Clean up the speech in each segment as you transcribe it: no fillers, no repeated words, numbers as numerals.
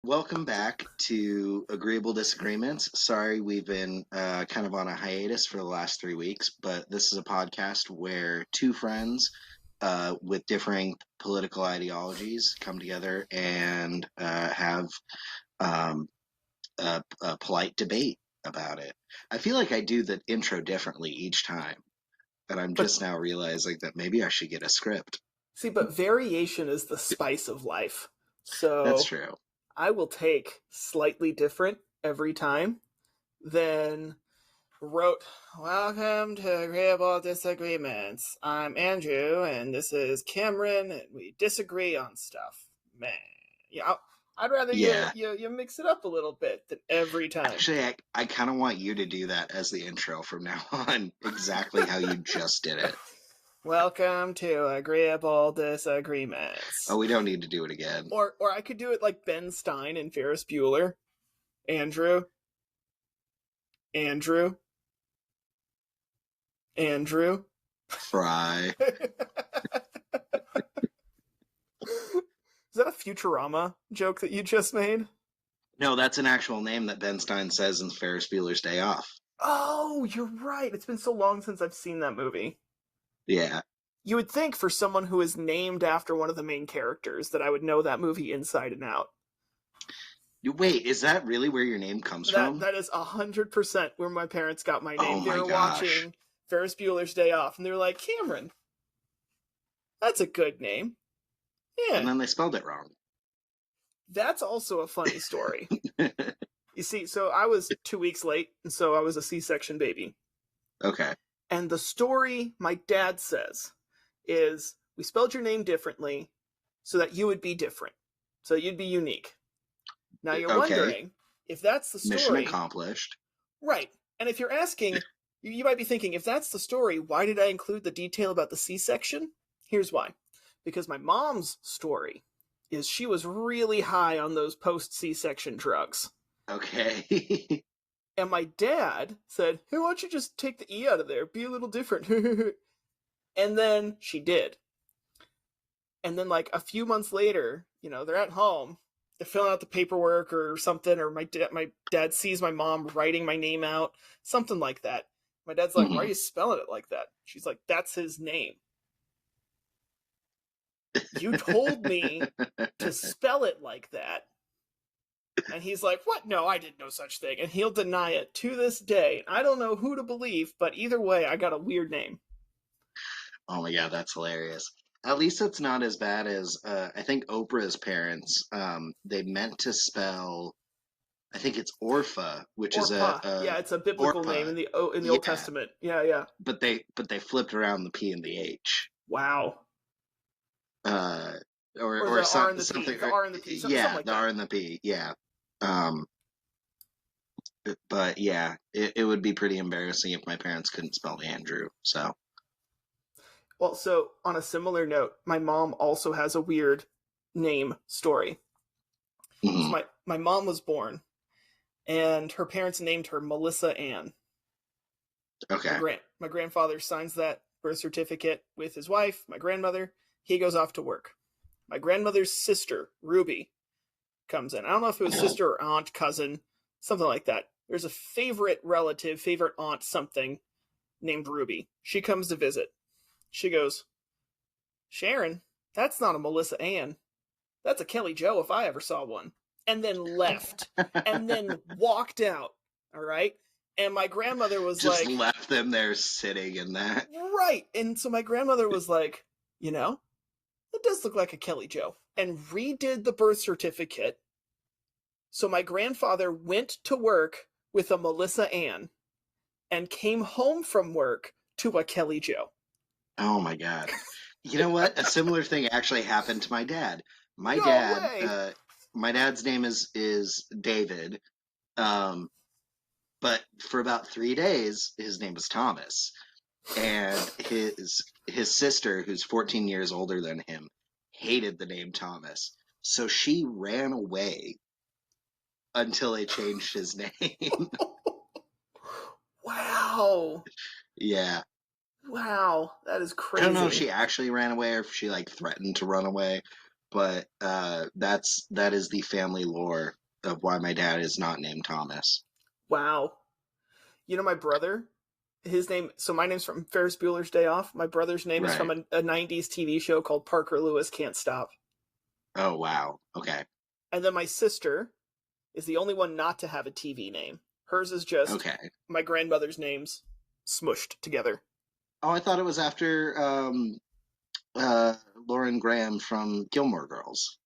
Welcome back to Agreeable Disagreements. Sorry, we've been kind of on a hiatus for the last 3 weeks, but this is a podcast where two friends with differing political ideologies come together and have a polite debate about it. I feel like I do the intro differently each time, and I'm But just now realizing that maybe I should get a script. see, but variation is the spice of life. That's So true. I will take slightly different every time than wrote, Welcome to Agreeable Disagreements. I'm Andrew, and this is Cameron, and we disagree on stuff. Man, yeah, I'd rather Yeah. you mix it up a little bit than every time. Actually, I kind of want you to do that as the intro from now on, exactly how you just did it. Welcome to Agreeable Disagreements. Oh, we don't need to do it again. Or I could do it like Ben Stein and Ferris Bueller. Andrew. Andrew. Andrew. Fry. Is that a Futurama joke that you just made? No, that's an actual name that Ben Stein says in Ferris Bueller's Day Off. Oh, you're right. It's been so long since I've seen that movie. Yeah. You would think for someone who is named after one of the main characters that I would know that movie inside and out. Wait, is that really where your name comes from? That is 100% where my parents got my name. Oh my They were gosh. watching Ferris Bueller's Day Off, and they were like, Cameron, that's a good name. Yeah. And then they spelled it wrong. That's also a funny story. You see, so I was 2 weeks late, and so I was a C-section baby. Okay. And the story my dad says is, we spelled your name differently so that you would be different. So you'd be unique. Now you're wondering if that's the story. Mission accomplished. Right. And if you're asking, you might be thinking, if that's the story, why did I include the detail about the C-section? Here's why. Because my mom's story is she was really high on those post-C-section drugs. Okay. And my dad said, hey, why don't you just take the E out of there? Be a little different. And then she did. And then like a few months later, they're at home. They're filling out the paperwork or something, or my dad sees my mom writing my name out, something like that. My dad's like, why are you spelling it like that? She's like, that's his name. You told me to spell it like that. And he's like, what? No, I did no such thing. And he'll deny it to this day. I don't know who to believe, but either way, I got a weird name. Oh my God, that's hilarious. At least it's not as bad as I think Oprah's parents. They meant to spell, I think it's Orpha, which is yeah, it's a biblical Orpah. name in the Old Testament. Yeah. But they flipped around the P and the H. Wow. Or the some, R and the something. P. The R and the P. Yeah, like the that. R and the P. Yeah. But yeah, it would be pretty embarrassing if my parents couldn't spell Andrew. So. Well, so on a similar note, my mom also has a weird name story. Mm-hmm. So my mom was born, and her parents named her Melissa Ann. Okay. My grandfather signs that birth certificate with his wife, my grandmother. He goes off to work. My grandmother's sister, Ruby, comes in. I don't know if it was sister or aunt, cousin, something like that. There's a favorite relative, favorite aunt, something named Ruby. She comes to visit. She goes, Sharon, that's not a Melissa Ann. That's a Kelly Jo if I ever saw one. And then left. And then walked out. All right? And my grandmother was just left them there sitting in that. Right. And so my grandmother was like, it does look like a Kelly Jo. And redid the birth certificate. So my grandfather went to work with a Melissa Ann and came home from work to a Kelly Jo. Oh my God. You know what? A similar thing actually happened to my dad. My dad's name is David. But for about 3 days, his name was Thomas. And his sister, who's 14 years older than him, hated the name Thomas. So she ran away until they changed his name. Wow. Yeah. Wow, that is crazy. I don't know if she actually ran away or if she threatened to run away, but that is the family lore of why my dad is not named Thomas. Wow. You know, my brother, his name, so my name's from Ferris Bueller's Day Off. My brother's name is Right. from a 90s TV show called Parker Lewis Can't Stop. Oh wow. Okay. And then my sister is the only one not to have a TV name. Hers is just Okay. my grandmother's names smushed together. Oh, I thought it was after uh, Lauren Graham from Gilmore Girls.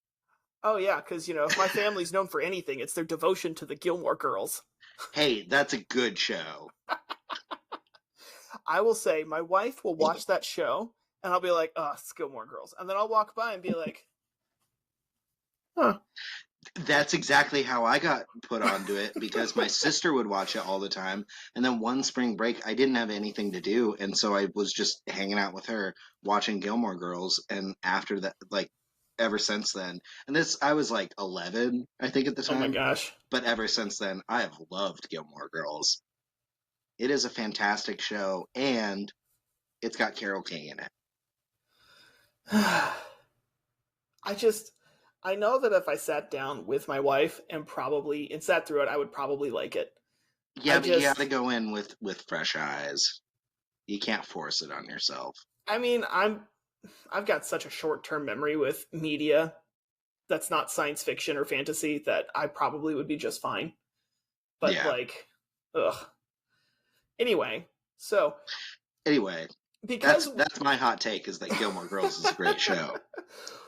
Oh, yeah, because, if my family's known for anything, it's their devotion to the Gilmore Girls. Hey, that's a good show. I will say, my wife will watch that show, and I'll be like, oh, it's Gilmore Girls. And then I'll walk by and be like, huh. That's exactly how I got put onto it because my sister would watch it all the time. And then one spring break, I didn't have anything to do. And so I was just hanging out with her watching Gilmore Girls. And after that, like, ever since then, and this, I was like 11, I think, at the Oh my time. gosh. But ever since then, I have loved Gilmore Girls. It is a fantastic show, and it's got Carol King in it. I know that if I sat down with my wife and sat through it, I would probably like it. Yeah, but you have to go in with fresh eyes. You can't force it on yourself. I mean, I've got such a short-term memory with media that's not science fiction or fantasy that I probably would be just fine. But Yeah. ugh. Anyway, because that's my hot take is that Gilmore Girls is a great show.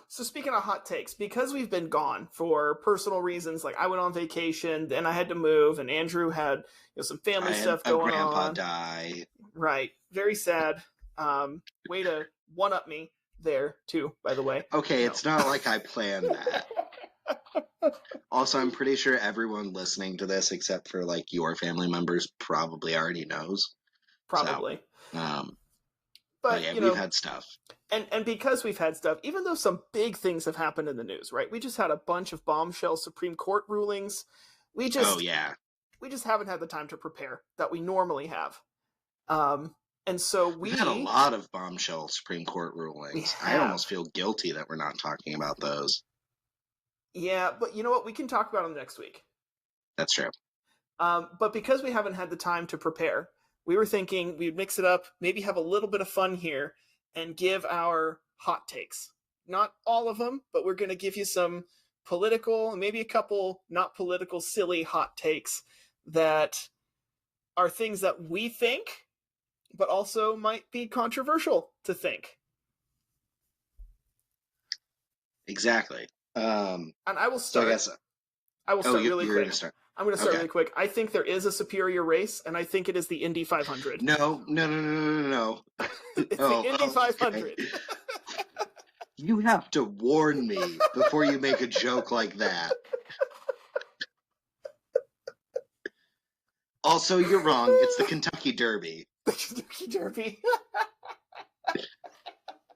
So speaking of hot takes, because we've been gone for personal reasons, like I went on vacation, then I had to move, and Andrew had some family stuff going on. Grandpa die. Right, very sad. Way to one up me there too. By the way. Okay, It's not like I planned that. Also, I'm pretty sure everyone listening to this, except for like your family members, probably already knows. Probably. So, but yeah, we've had stuff. And because we've had stuff, even though some big things have happened in the news, right? We just had a bunch of bombshell Supreme Court rulings. We just haven't had the time to prepare that we normally have. And so we've had a lot of bombshell Supreme Court rulings. I almost feel guilty that we're not talking about those. Yeah, but you know what? We can talk about them next week. That's true. But because we haven't had the time to prepare, we were thinking we'd mix it up, maybe have a little bit of fun here, and give our hot takes. Not all of them, but we're going to give you some political, maybe a couple not political, silly hot takes that are things that we think, but also might be controversial to think. Exactly. And I will start. So I will start really quick. Start. I'm going to start really quick. I think there is a superior race, and I think it is the Indy 500. No. It's the Indy 500. Okay. You have to warn me before you make a joke like that. Also, you're wrong. It's the Kentucky Derby. The Kentucky Derby.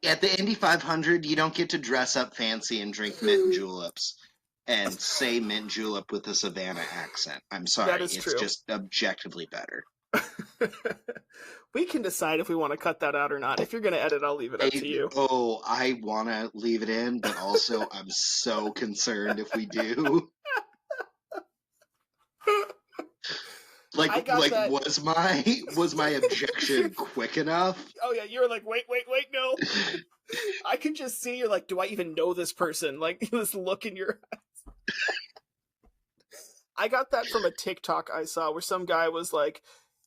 At the Indy 500, you don't get to dress up fancy and drink mint juleps and say mint julep with a Savannah accent. I'm sorry. That is true. It's just objectively better. We can decide if we want to cut that out or not. If you're going to edit, I'll leave it up to you. Oh, I want to leave it in, but also I'm so concerned if we do. Was my objection quick enough? Oh yeah, you're like, wait, no. I can just see you're like, do I even know this person? Like this look in your eyes. I got that from a TikTok I saw where some guy was like,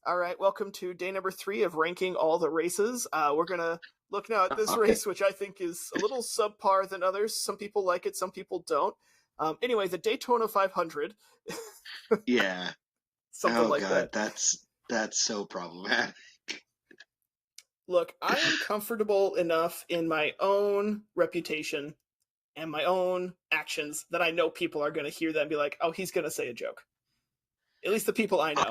all right, welcome to day number 3 of ranking all the races. We're gonna look now at this race, which I think is a little subpar than others. Some people like it, some people don't. Anyway, the Daytona 500. Yeah. Something like that. That's so problematic. Look, I am comfortable enough in my own reputation and my own actions that I know people are going to hear that and be like, oh, he's going to say a joke. At least the people I know.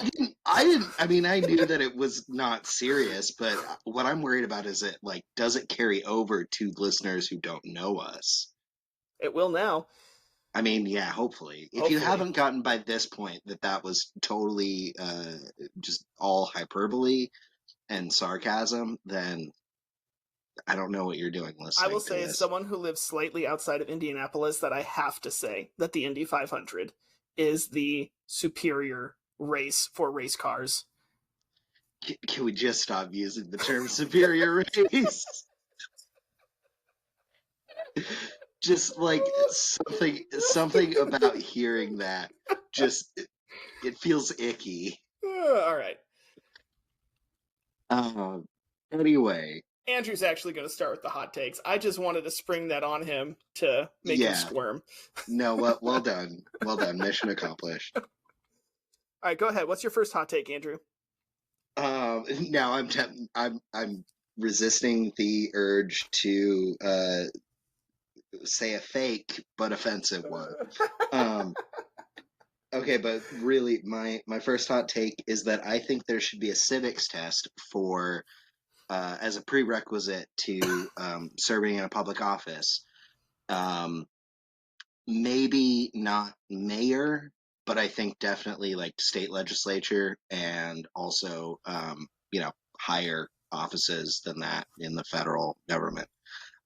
I knew that it was not serious, but what I'm worried about is does it carry over to listeners who don't know us? It will now. I mean, yeah, hopefully. If you haven't gotten by this point that was totally just all hyperbole and sarcasm, then I don't know what you're doing I will listening to say, as this. someone who lives slightly outside of Indianapolis, that I have to say that the Indy 500 is the superior race for race cars. Can we just stop using the term superior race? Just like something about hearing that just it feels icky. All right. Um, anyway, Andrew's actually going to start with the hot takes. I just wanted to spring that on him to make him yeah, squirm. no, well done, mission accomplished. All right, go ahead. What's your first hot take, Andrew? Now I'm resisting the urge to say a fake but offensive one. Um, okay, but really, my first hot take is that I think there should be a civics test for as a prerequisite to serving in a public office. Um, Maybe not mayor, but I think definitely like state legislature and also higher offices than that in the federal government.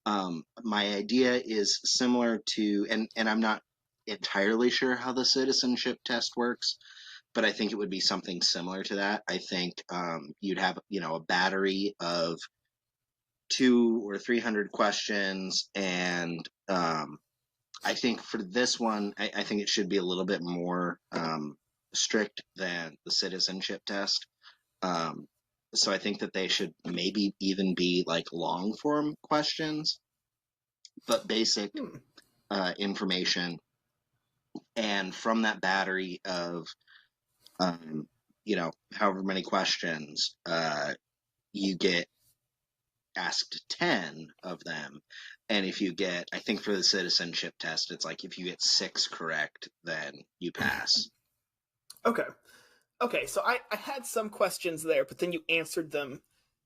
My idea is similar to, and I'm not entirely sure how the citizenship test works, but I think it would be something similar to that. I think you'd have a battery of 200 or 300 questions, and I think for this one, I think it should be a little bit more strict than the citizenship test. Um, so I think that they should maybe even be like long form questions, but basic information. And from that battery of, however many questions, you get asked 10 of them. And if you get, I think for the citizenship test, it's like if you get 6 correct, then you pass. Okay. Okay, so I had some questions there, but then you answered them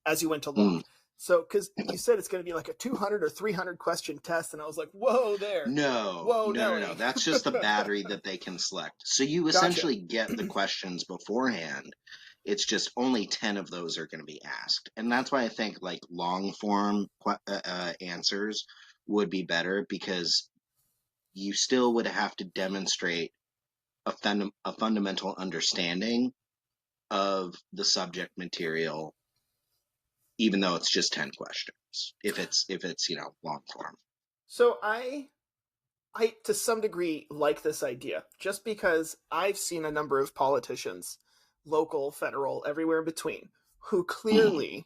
as you went along. So, because you said it's going to be like a 200 or 300 question test, and I was like, whoa there. No. That's just the battery that they can select. So you essentially get the questions beforehand. It's just only 10 of those are going to be asked. And that's why I think like long form answers would be better, because you still would have to demonstrate a fundamental understanding of the subject material, even though it's just 10 questions, if it's long form. So I to some degree like this idea, just because I've seen a number of politicians, local, federal, everywhere in between, who clearly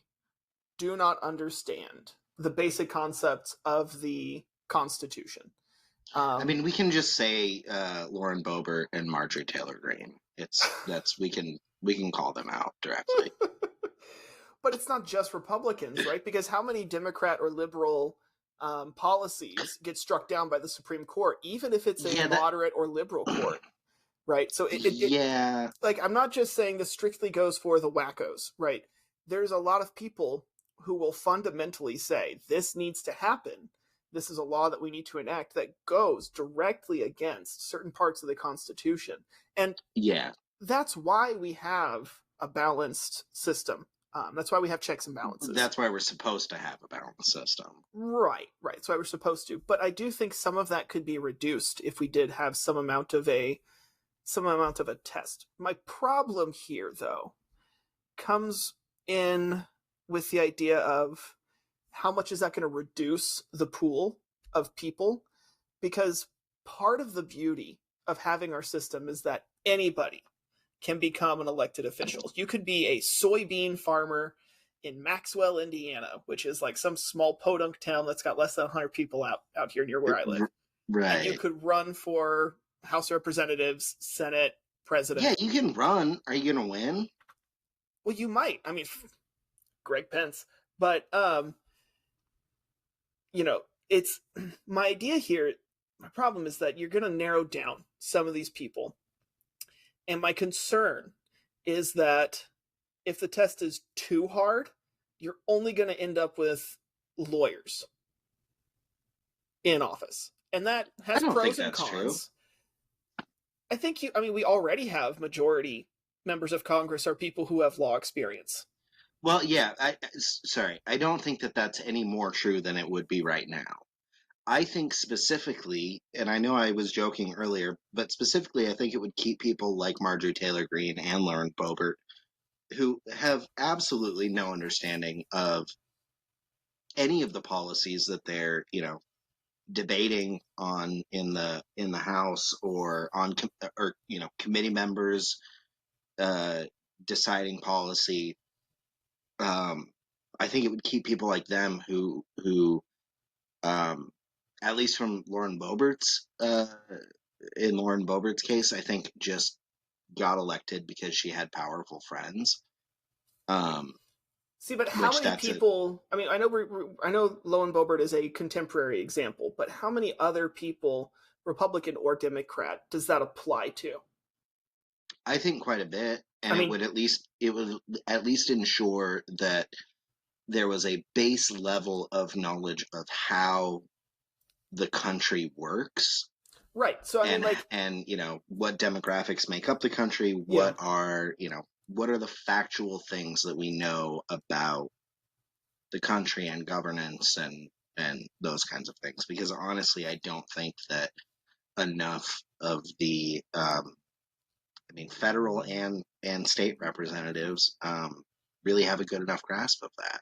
do not understand the basic concepts of the Constitution. I mean, we can just say Lauren Boebert and Marjorie Taylor Greene. We can call them out directly. But it's not just Republicans, right? Because how many Democrat or liberal policies get struck down by the Supreme Court, even if it's a moderate or liberal court, right? So like, I'm not just saying this strictly goes for the wackos, right? There's a lot of people who will fundamentally say this needs to happen. This is a law that we need to enact that goes directly against certain parts of the Constitution. And that's why we have a balanced system. That's why we have checks and balances. That's why we're supposed to have a balanced system. Right. That's why we're supposed to. But I do think some of that could be reduced if we did have some amount of a test. My problem here, though, comes in with the idea of how much is that going to reduce the pool of people? Because part of the beauty of having our system is that anybody can become an elected official. You could be a soybean farmer in Maxwell, Indiana, which is like some small podunk town that's got less than 100 people out here near where I live. Right. And you could run for House of Representatives, Senate, President. Yeah, you can run. Are you going to win? Well, you might. I mean, Greg Pence. But, it's my idea here. My problem is that you're going to narrow down some of these people. And my concern is that if the test is too hard, you're only going to end up with lawyers in office. And that has pros and cons. True. I think we already have majority members of Congress are people who have law experience. Well, yeah, sorry. I don't think that that's any more true than it would be right now. I think specifically, and I know I was joking earlier, but specifically, I think it would keep people like Marjorie Taylor Greene and Lauren Boebert, who have absolutely no understanding of any of the policies that they're, debating on in the House or on or committee members uh, deciding policy. Um, I think it would keep people like them who um, at least from in Lauren Boebert's case, I think just got elected because she had powerful friends. Um, See, but how which many that's a people? I mean, I know Lowen Bobert is a contemporary example, but how many other people, Republican or Democrat, does that apply to? I think quite a bit, I and mean, it would at least ensure that there was a base level of knowledge of how the country works right. So I mean, like, and what demographics make up the country, yeah. what are the factual things that we know about the country and governance and those kinds of things, because honestly I don't think that enough of the federal and state representatives really have a good enough grasp of that.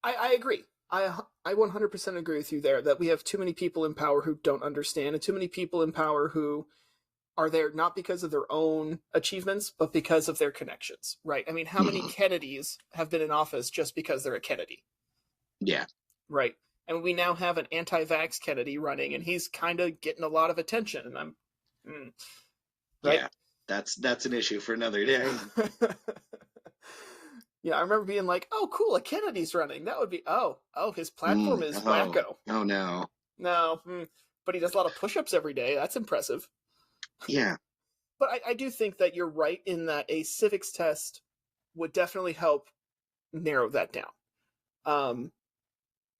I agree. I 100% agree with you there that we have too many people in power who don't understand, and too many people in power who are there not because of their own achievements, but because of their connections, right? I mean, how many Mhm. Kennedys have been in office just because they're a Kennedy, Yeah, right? And we now have an anti-vax Kennedy running, and he's kind of getting a lot of attention, and right. yeah, that's an issue for another day. Yeah, I remember being like, "Oh, cool, a Kennedy's running. That would be oh, his platform is Oh, wacko." oh no. No, but he does a lot of push-ups every day. That's impressive. Yeah. But I do think that you're right in that a civics test would definitely help narrow that down. Um,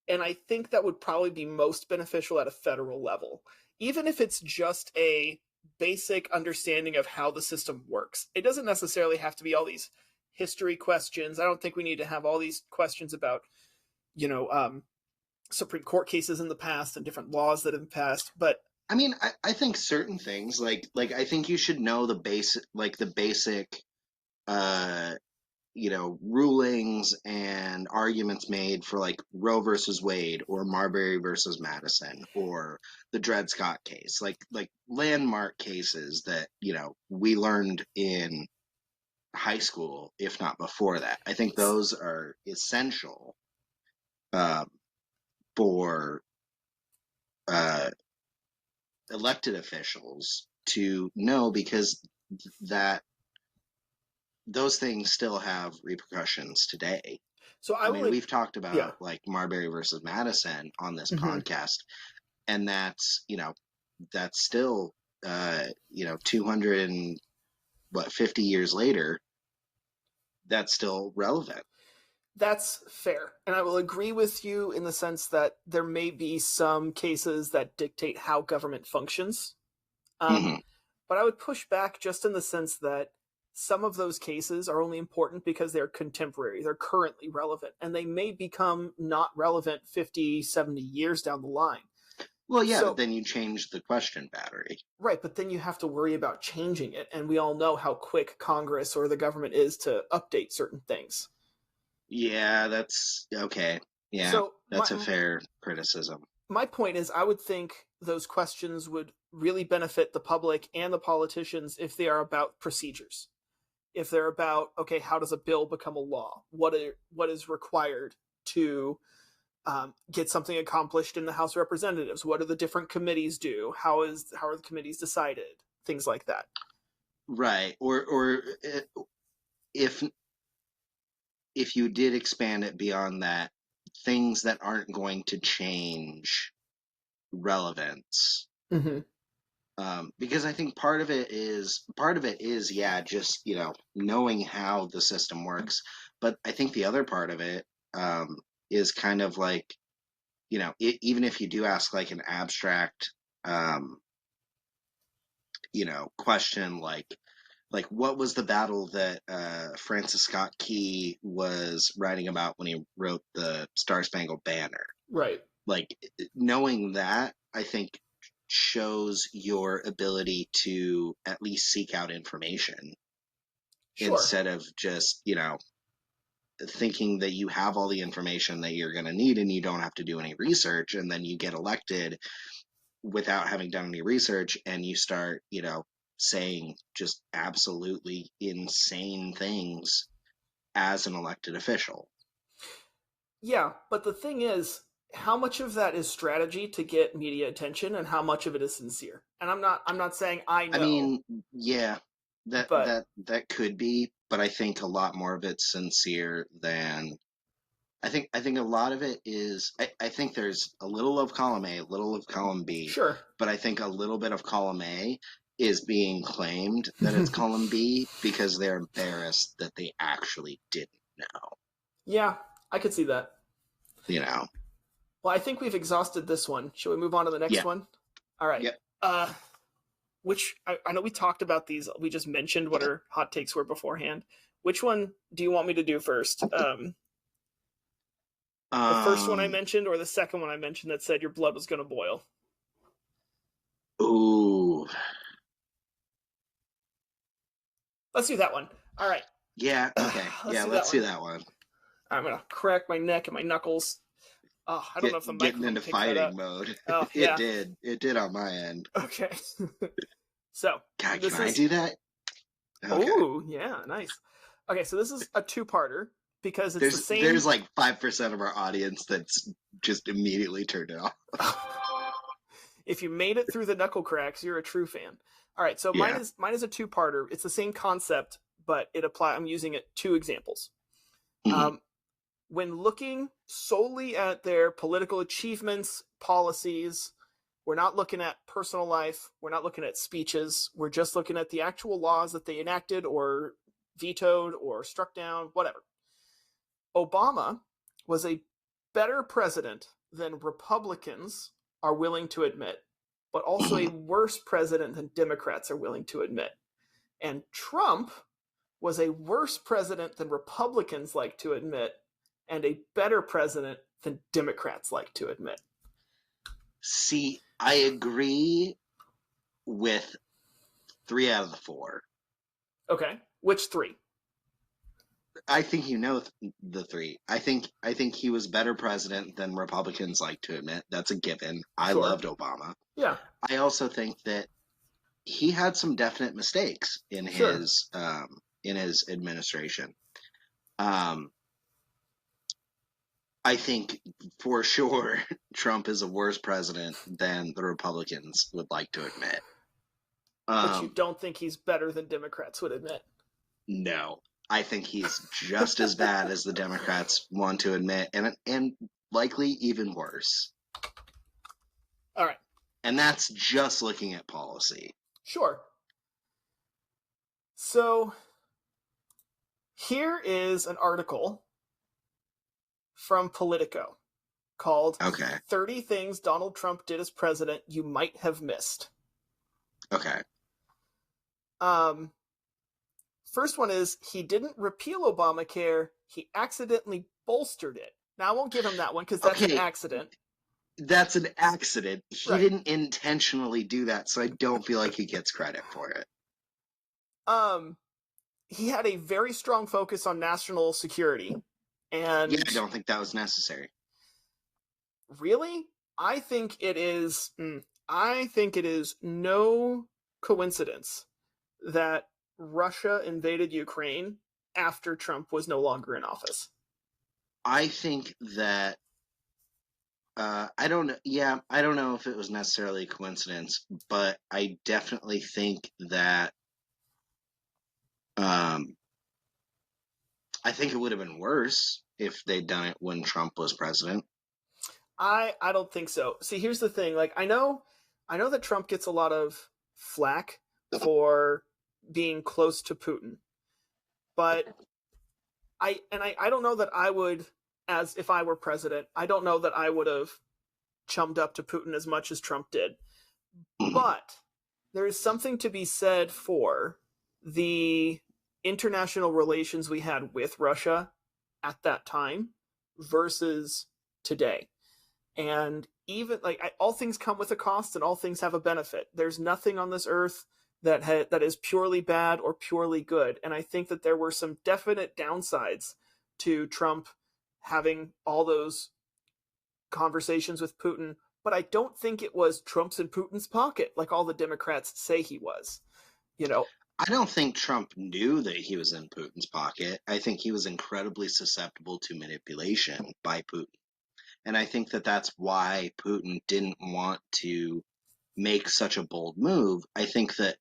and I think that would probably be most beneficial at a federal level, even if it's just a basic understanding of how the system works. It doesn't necessarily have to be all these history questions. I don't think we need to have all these questions about, you know, Supreme Court cases in the past and different laws that have passed. But I mean, I think certain things like I think you should know the basic uh rulings and arguments made for like Roe versus Wade or Marbury versus Madison or the Dred Scott case, like landmark cases that we learned in high school, if not before that. I think those are essential uh, for uh, elected officials to know, because that those things still have repercussions today. so I I mean, will, we've talked yeah. about like Marbury versus Madison on this Mm-hmm. podcast, and that's still 200 and 50 years later, that's still relevant. That's fair. And I will agree with you in the sense that there may be some cases that dictate how government functions. Um, Hmm. but I would push back just in the sense that some of those cases are only important because they're contemporary, they're currently relevant, and they may become not relevant 50, 70 years down the line. Well, yeah, but So, then you change the question battery. right, but then you have to worry about changing it. And we all know how quick Congress or the government is to update certain things. Yeah, that's okay. Yeah, So, that's a fair criticism. my point is, I would think those questions would really benefit the public and the politicians if they are about procedures. If they're about, okay, how does a bill become a law? What is required to get something accomplished in the House of Representatives? What do the different committees do? How are the committees decided? Things like that. Right. Or if if you did expand it beyond that, things that aren't going to change relevance. Mm-hmm. Because I think part of it is, yeah, just knowing how the system works. But I think the other part of it is kind of like even if you do ask like an abstract um, question like Like, what was the battle that Francis Scott Key was writing about when he wrote the Star Spangled Banner? Right. Like, knowing that, I think, shows your ability to at least seek out information Sure. instead of just, thinking that you have all the information that you're going to need and you don't have to do any research. And then you get elected without having done any research and you start, saying just absolutely insane things as an elected official. Yeah, but the thing is, how much of that is strategy to get media attention and how much of it is sincere? And I'm not saying I I know, mean, yeah, that but that that could be, but I think a lot more of it's sincere than I think a lot of it is I think there's a little of column A, a little of column B, sure. but I think a little bit of column A is being claimed that it's column B because they're embarrassed that they actually didn't know. Yeah, I could see that. You know. Well, I think we've exhausted this one. Should we move on to the next Yeah. one? All right. Yeah. Which I know we talked about these. We just mentioned what our hot takes were beforehand. Which one do you want me to do first? The first one I mentioned or the second one I mentioned that said your blood was going to boil? Ooh. Let's do that one. All right. Yeah, okay. Let's do that one. I'm going to crack my neck and my knuckles. Oh, I don't know if the Getting microphone into picked that up. fighting mode. Oh, yeah. It did on my end. Okay. So, God, can I do that? Okay. Oh, yeah, nice. Okay, so this is a two-parter because it's the same. There's like 5% of our audience that's just immediately turned it off. If you made it through the knuckle cracks, you're a true fan. All right, so Yeah. mine is a two-parter. It's the same concept, but I'm using it two examples. Mhm. When looking solely at their political achievements, policies, we're not looking at personal life. We're not looking at speeches. We're just looking at the actual laws that they enacted or vetoed or struck down, whatever. Obama was a better president than Republicans are willing to admit, but also a worse president than Democrats are willing to admit. And Trump was a worse president than Republicans like to admit, and a better president than Democrats like to admit. See, I agree with 3 out of the 4. Okay, which 3? I think the 3. I think he was better president than Republicans like to admit. That's a given. I loved Obama. Yeah. I also think that he had some definite mistakes in his administration. I think for sure Trump is a worse president than the Republicans would like to admit. But you don't think he's better than Democrats would admit? No. I think he's just as bad as the Democrats want to admit, and likely even worse. All right. And that's just looking at policy. Sure. So here is an article from Politico called 30 Things Donald Trump Did as President You Might Have Missed. Okay. First one is he didn't repeal Obamacare, he accidentally bolstered it. Now I won't give him that one because that's an accident. That's an accident. He didn't intentionally do that, so I don't feel like he gets credit for it. He had a very strong focus on national security. And yeah, I don't think that was necessary. Really? I think it is no coincidence that Russia invaded Ukraine after Trump was no longer in office. I think that I don't know if it was necessarily a coincidence, but I definitely think that I think it would have been worse if they'd done it when Trump was president. I don't think so. See, here's the thing. Like, I know that Trump gets a lot of flack for being close to Putin. But I don't know that I would, as if I were president, I don't know that I would have chummed up to Putin as much as Trump did. But there is something to be said for the international relations we had with Russia at that time versus today. And even like all things come with a cost and all things have a benefit. There's nothing on this earth that is purely bad or purely good. And I think that there were some definite downsides to Trump having all those conversations with Putin, but I don't think it was Trump's in Putin's pocket like all the Democrats say he was. You know, I don't think Trump knew that he was in Putin's pocket. I think he was incredibly susceptible to manipulation by Putin. And I think that that's why Putin didn't want to make such a bold move. I think that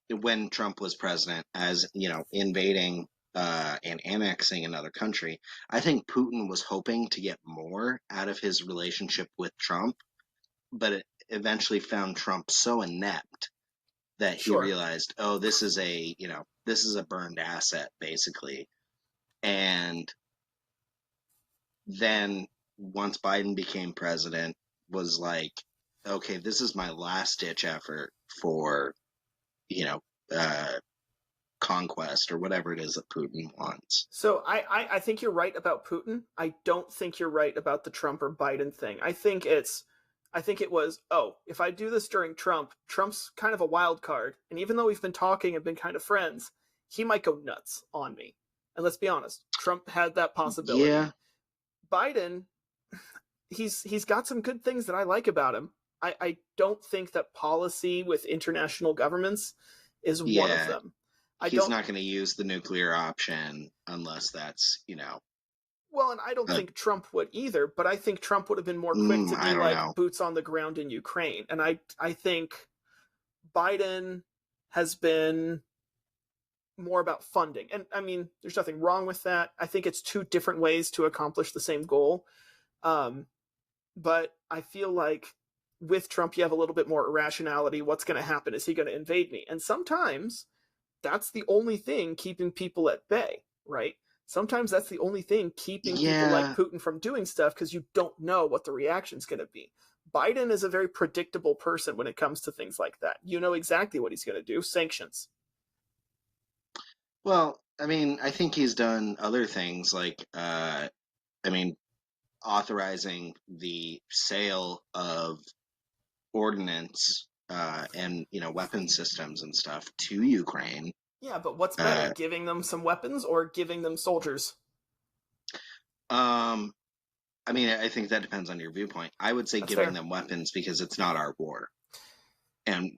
when Trump was president, as you know, invading and annexing another country, I think Putin was hoping to get more out of his relationship with Trump, but it eventually found Trump so inept that he sure. realized, oh, this is a burned asset, basically. And then once Biden became president, was like, okay, this is my last ditch effort for, you know, uh, conquest or whatever it is that Putin wants. So I think you're right about Putin. I don't think you're right about the Trump or Biden thing. I think it was, oh, if I do this during Trump, Trump's kind of a wild card. And even though we've been talking and been kind of friends, he might go nuts on me. And let's be honest, Trump had that possibility. Yeah, Biden, he's got some good things that I like about him. I don't think that policy with international governments is one of yeah. them. I He's don't not going to use the nuclear option unless that's, Well, and I don't uh, think Trump would either, but I think Trump would have been more quick to I be don't like know. boots on the ground in Ukraine. And I think Biden has been more about funding. And I mean, there's nothing wrong with that. I think it's two different ways to accomplish the same goal. Um, but I feel like with Trump, you have a little bit more irrationality. What's going to happen? Is he going to invade me? And sometimes that's the only thing keeping people at bay, right? Sometimes that's the only thing keeping people like Yeah, Putin from doing stuff because you don't know what the reaction's going to be. Biden is a very predictable person when it comes to things like that. You know exactly what he's going to do. Sanctions. well, I mean, I think he's done other things like, I mean, authorizing the sale of ordnance and weapon systems and stuff to Ukraine. Yeah, but what's better, Uh, giving them some weapons or giving them soldiers? um, I mean, I think that depends on your viewpoint. I would say That's giving fair. them weapons because it's not our war, and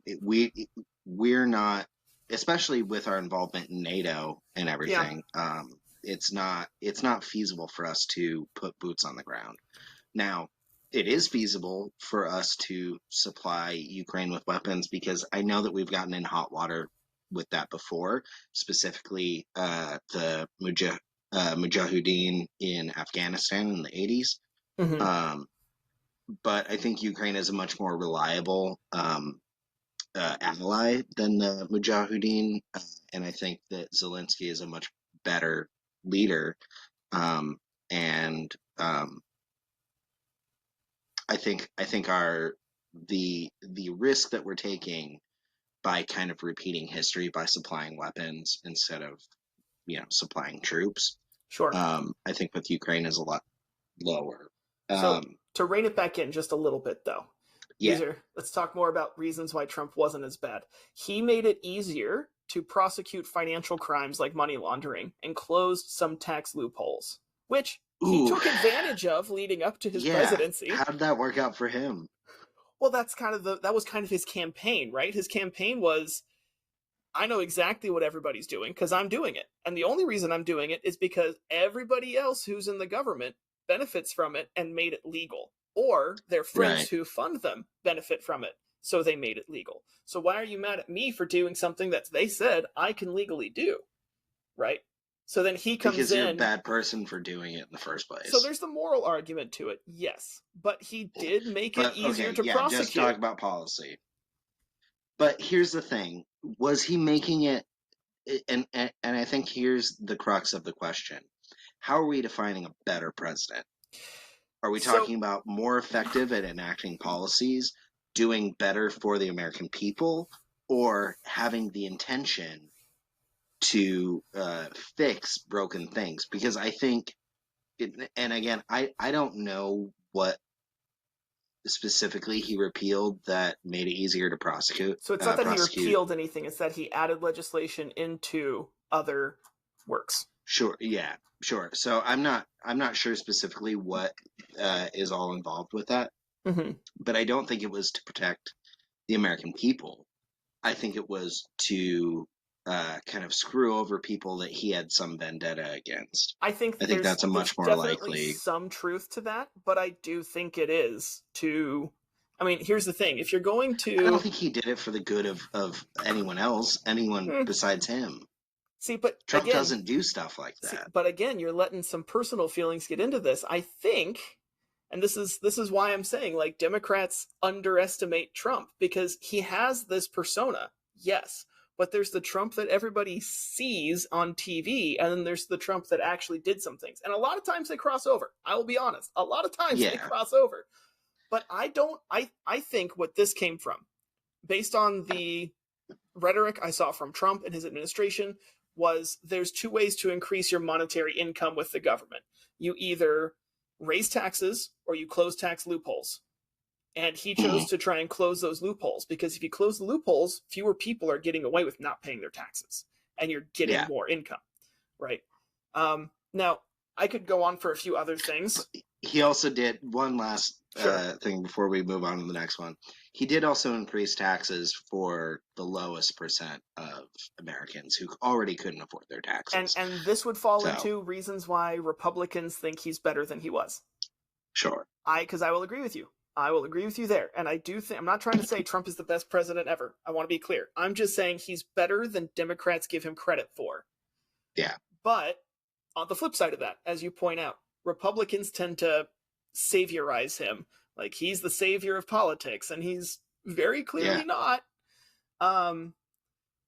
we're not, especially with our involvement in NATO and Yeah, everything. It's not feasible for us to put boots on the ground. Now, it is feasible for us to supply Ukraine with weapons because I know that we've gotten in hot water with that before, specifically the Mujahideen in Afghanistan in the 80s. hmm Um, but I think Ukraine is a much more reliable ally than the Mujahideen, and I think that Zelensky is a much better leader. Um, and I think our the risk that we're taking by kind of repeating history by supplying weapons instead of supplying troops, sure. I think with Ukraine is a lot lower. So Um, to rein it back in just a little bit, though, yeah, let's talk more about reasons why Trump wasn't as bad. He made it easier to prosecute financial crimes like money laundering and closed some tax loopholes, which he ooh, took advantage of leading up to his yeah. presidency. How did that work out for him? Well, that was kind of his campaign, right? His campaign was, I know exactly what everybody's doing because I'm doing it. And the only reason I'm doing it is because everybody else who's in the government benefits from it and made it legal. Or their friends Right. who fund them benefit from it. So they made it legal. So why are you mad at me for doing something that they said I can legally do? Right? So then he comes Because you're a in. bad person for doing it in the first So place. there's the moral argument to it, yes. But he did make it But easier okay, to yeah, just talk prosecute. about policy. But here's the thing: was he making it? And I think here's the crux of the question: how are we defining a better president? Are we So talking about more effective at enacting policies, doing better for the American people, or having the intention to fix broken things, because I think, and again, I don't know what specifically he repealed that made it easier to prosecute. So it's not that he repealed anything; it's that he added legislation into other works. Sure, yeah, sure. So I'm not sure specifically what is all involved with that, Mm-hmm. but I don't think it was to protect the American people. I think it was to kind of screw over people that he had some vendetta against. I think I think there's that's a much more definitely likely. some truth to that, but I do think it is to. I mean, here's the thing: if you're going to, I don't think he did it for the good of anyone else, anyone besides him. See, but Trump again, doesn't do stuff like that. but again, you're letting some personal feelings get into this. I think, and this is why I'm saying, like, Democrats underestimate Trump because he has this persona, yes, but there's the Trump that everybody sees on TV, and then there's the Trump that actually did some things. And a lot of times they cross over. I will be honest. A lot of times they cross over. But I think what this came from, based on the rhetoric I saw from Trump and his administration, was there's two ways to increase your monetary income with the government. You either raise taxes or you close tax loopholes. And he chose to try and close those loopholes, because if you close the loopholes, fewer people are getting away with not paying their taxes, and you're getting more income, right? Now, I could go on for a few other things. He also did one last thing before we move on to the next one. He did also increase taxes for the lowest percent of Americans who already couldn't afford their taxes. And this would fall into reasons why Republicans think he's better than he was. Sure. Because I will agree with you. I will agree with you there. And I do think, I'm not trying to say Trump is the best president ever. I want to be clear. I'm just saying he's better than Democrats give him credit for. Yeah. But on the flip side of that, as you point out, Republicans tend to saviorize him. Like, he's the savior of politics, and he's very clearly not.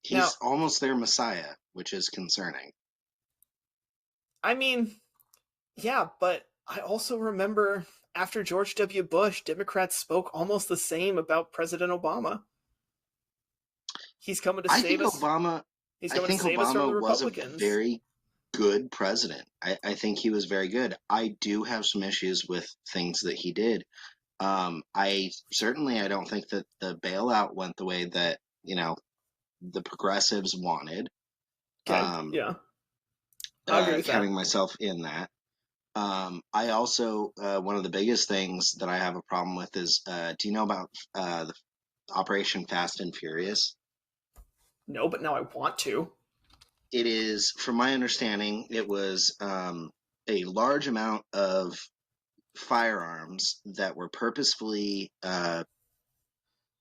He's almost their messiah, which is concerning. I mean, yeah, but I also remember after George W. Bush, Democrats spoke almost the same about President Obama. He's coming to save us. He's coming to save us from the Republicans. Was a very good president. I think he was very good. I do have some issues with things that he did. I don't think that the bailout went the way that, the progressives wanted. Okay. I agree with counting myself in that. I also, one of the biggest things that I have a problem with is, do you know about the Operation Fast and Furious? No, but now I want to. It is, from my understanding, it was a large amount of firearms that were purposefully okay,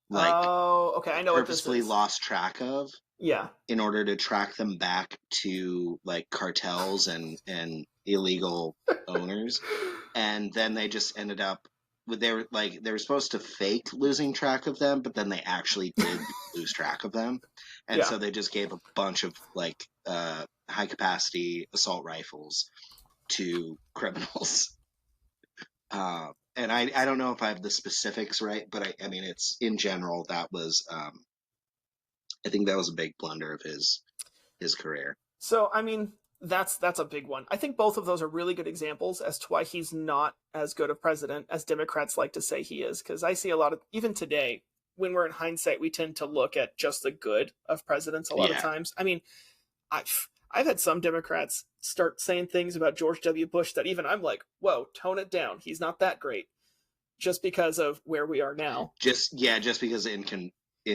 I know purposefully what this is. Lost track of. Yeah. In order to track them back to like cartels and illegal owners. And then they just ended up they were supposed to fake losing track of them, but then they actually did lose track of them. And so they just gave a bunch of high capacity assault rifles to criminals. And I don't know if I have the specifics right, but I mean, it's in general, that was, I think that was a big blunder of his career. So, I mean, that's a big one. I think both of those are really good examples as to why he's not as good a president as Democrats like to say he is. Because I see a lot of, even today, when we're in hindsight, we tend to look at just the good of presidents a lot of times. I mean, I've had some Democrats start saying things about George W. Bush that even I'm like, whoa, tone it down. He's not that great. Just because of where we are now. Just because in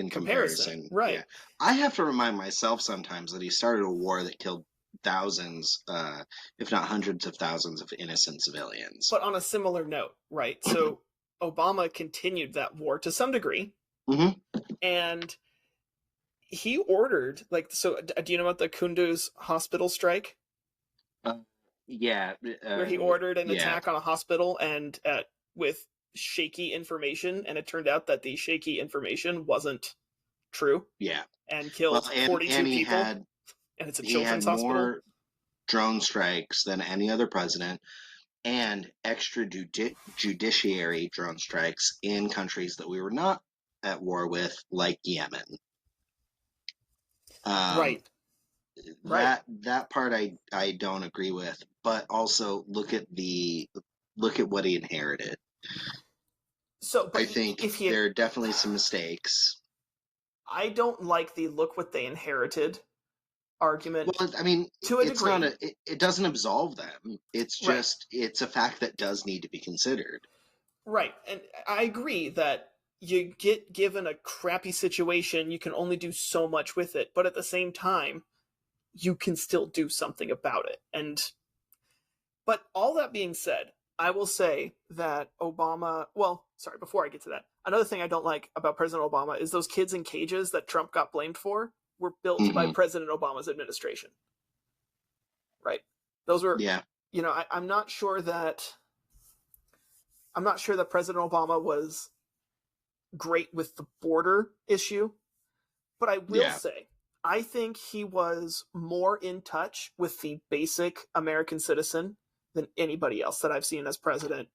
comparison. Right. Yeah. I have to remind myself sometimes that he started a war that killed thousands, if not hundreds of thousands of innocent civilians. But on a similar note, right? So Obama continued that war to some degree. Mm-hmm. And he ordered, do you know about the Kunduz hospital strike? Where he ordered an attack on a hospital and with shaky information, and it turned out that the shaky information wasn't true. Yeah. And killed 42 people. And it's a children's hospital. He had more drone strikes than any other president, and extrajudiciary drone strikes in countries that we were not at war with, like Yemen. Right. Right. that part I don't agree with, but also look at what he inherited. So, I but think if he, there are definitely some mistakes. I don't like the look what they inherited argument Well, I mean, to a it's not degree. it doesn't absolve them. It's Right. just it's a fact that does need to be considered. Right. And I agree that you get given a crappy situation, you can only do so much with it, but at the same time, you can still do something about it. And but all that being said, I will say that Obama, well, sorry, before I get to that, another thing I don't like about President Obama is those kids in cages that Trump got blamed for were built by Hmm. President Obama's administration. Right? Those were, Yeah, I'm not sure that President Obama was great with the border issue, but I will yeah, say I think he was more in touch with the basic American citizen than anybody else that I've seen as president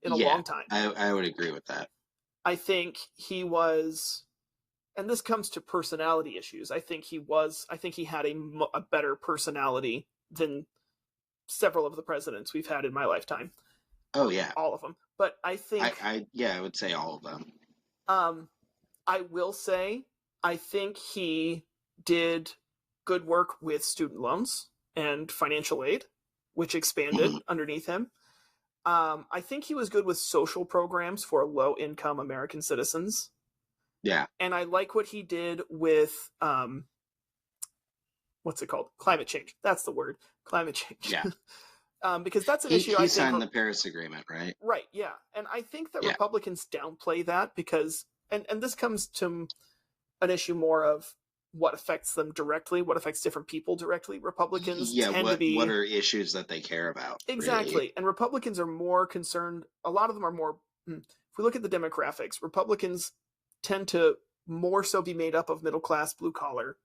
in a yeah. long time. I would agree with that. I think he was, and this comes to personality issues. I think he had a better personality than several of the presidents we've had in my lifetime. Oh yeah, All of them. But I think, I would say all of them. um, I will say, I think he did good work with student loans and financial aid, which Mhm. expanded underneath him. I think he was good with social programs for low income American citizens. Yeah, And I like what he did with what's it called? Climate change. That's the word. Climate change. yeah. Because that's an issue I He think. signed the Paris Agreement, right? Right. Yeah. And I think that Yeah. Republicans downplay that because, and this comes to an issue more of what affects them directly, what affects different people directly. Republicans Yeah, tend to what be are issues that they care about, really? exactly, and Republicans are more concerned. A lot of them are more. If we look at the demographics, Republicans tend to more so be made up of middle class, blue collar,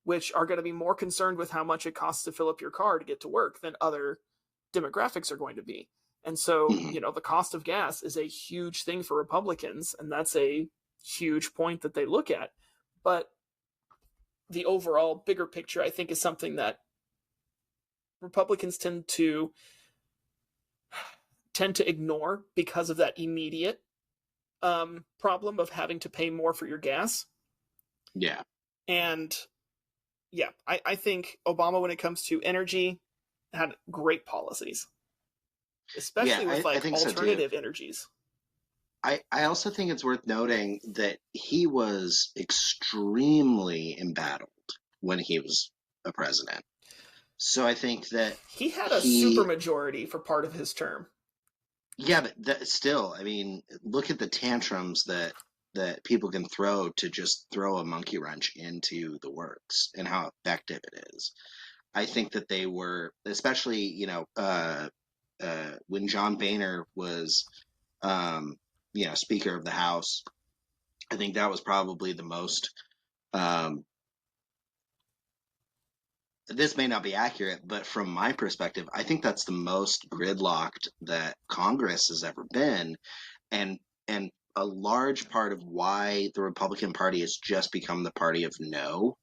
which are going to be more concerned with how much it costs to fill up your car to get to work than other demographics are going to be. And so, Mhm. the cost of gas is a huge thing for Republicans, and that's a huge point that they look at. But the overall bigger picture, I think, is something that Republicans tend to ignore because of that immediate problem of having to pay more for your gas. Yeah. And yeah, I think Obama, when it comes to energy, had great policies, Yeah, especially with I like think so too. alternative energies. I also think it's worth noting that he was extremely embattled when he was a president. So I think that He had a he, supermajority for part of his term. yeah, but still, I mean, look at the tantrums that people can throw to just throw a monkey wrench into the works and how effective it is. I think that they were, especially, when John Boehner was, um, Speaker of the House. I think that was probably the most. Um, this may not be accurate, but from my perspective, I think that's the most gridlocked that Congress has ever been, and and a large part of why the Republican Party has just become the party of no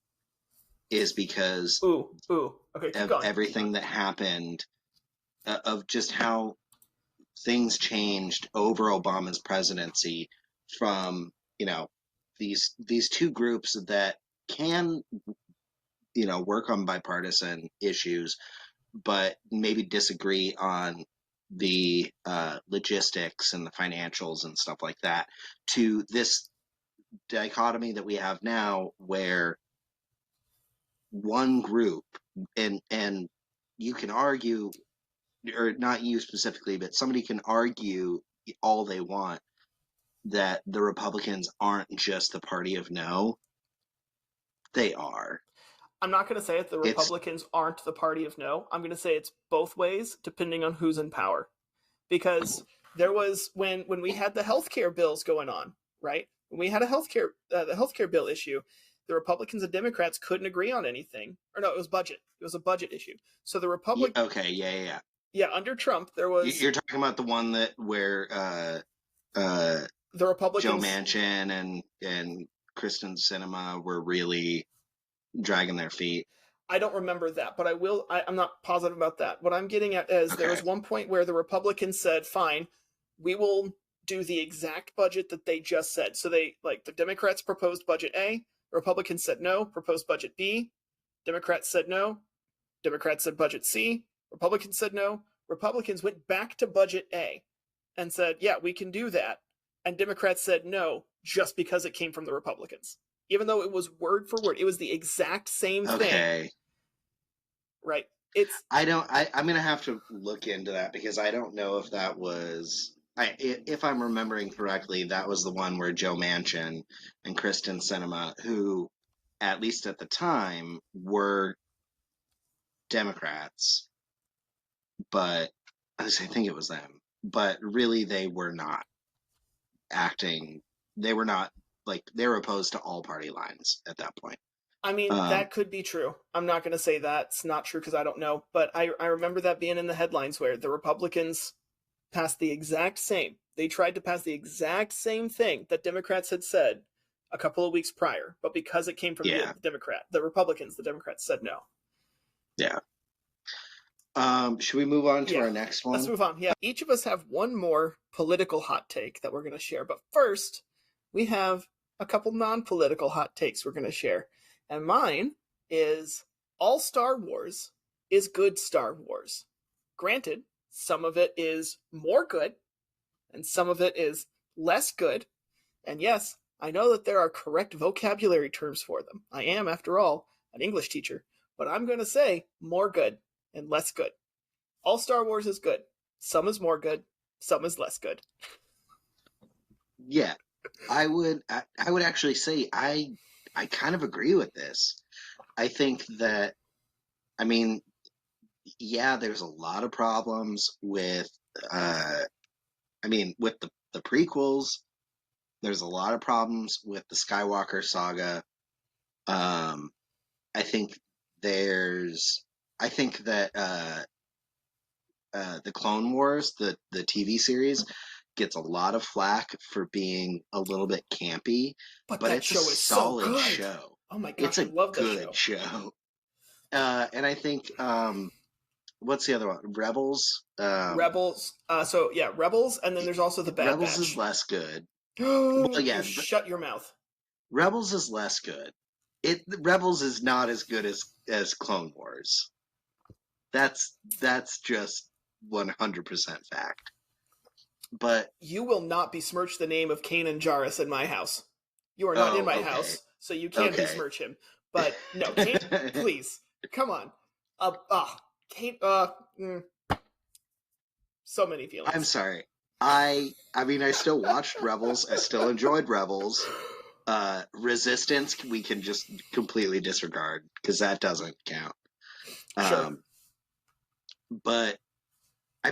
is because Ooh. Okay, keep of going. Keep going. everything that happened, of just how things changed over Obama's presidency from, these two groups that can, work on bipartisan issues, but maybe disagree on the logistics and the financials and stuff like that, to this dichotomy that we have now where one group, and you can argue, or not you specifically, but somebody can argue all they want that the Republicans aren't just the party of no. They are. I'm not going to say that the It's Republicans aren't the party of no. I'm going to say it's both ways, depending on who's in power. Because there was when we had the healthcare bills going on, right? When we had the healthcare bill issue, the Republicans and Democrats couldn't agree on anything. Or no, it was budget. It was a budget issue. So the yeah, Republic, okay, yeah. yeah, under Trump, there was You're talking about the one that where uh, the Joe Republicans. Manchin and Kristen Sinema were really dragging their feet. I don't remember that, but I'm not positive about that. What I'm getting at is there Okay. was one point where the Republicans said, fine, we will do the exact budget that they just said. So they, like, the Democrats proposed budget A, Republicans said no, proposed budget B, Democrats said no, Democrats said budget C, Republicans said no, Republicans went back to budget A and said, yeah, we can do that. And Democrats said no, just because it came from the Republicans. Even though it was word for word, it was the exact same thing. Okay. Right. I'm gonna have to look into that because I don't know if that was. If I'm remembering correctly, that was the one where Joe Manchin and Kristen Sinema, who, at least at the time, were Democrats, but I think it was them. But really, they were not acting. They were not like they were opposed to all party lines at that point. I mean, that could be true. I'm not going to say that's not true because I don't know. But I remember that being in the headlines where the Republicans passed the exact same. They tried to pass the exact same thing that Democrats had said a couple of weeks prior. But because it came from the Republicans, the Democrats said no. Yeah. Should we move on to our next one? Let's move on. Yeah. Each of us have one more political hot take that we're going to share. But first, we have a couple non-political hot takes we're going to share. And mine is all Star Wars is good Star Wars. Granted, some of it is more good and some of it is less good. And yes, I know that there are correct vocabulary terms for them. I am, after all, an English teacher. But I'm going to say more good and less good. All Star Wars is good. Some is more good. Some is less good. Yeah, I would actually say I kind of agree with this. I think that, I mean, yeah, there's a lot of problems with, with the prequels. There's a lot of problems with the Skywalker saga. I think that the Clone Wars, the TV series, gets a lot of flack for being a little bit campy, but that it's show a is solid so good. show. Oh my gosh, it's a I love that good show. And I think what's the other one? Rebels. Rebels. Rebels, and then there's also the Bad Rebels Batch. is less good. Well, yeah, shut your mouth. Rebels is less good. Rebels is not as good as Clone Wars. That's just 100% fact. But you will not besmirch the name of Kanan Jarrus in my house. You are not in my house, so you can't besmirch him. But no, Kanan, please, come on. So many feelings. I'm sorry. I still watched Rebels. I still enjoyed Rebels. Resistance, we can just completely disregard because that doesn't count. Sure. But I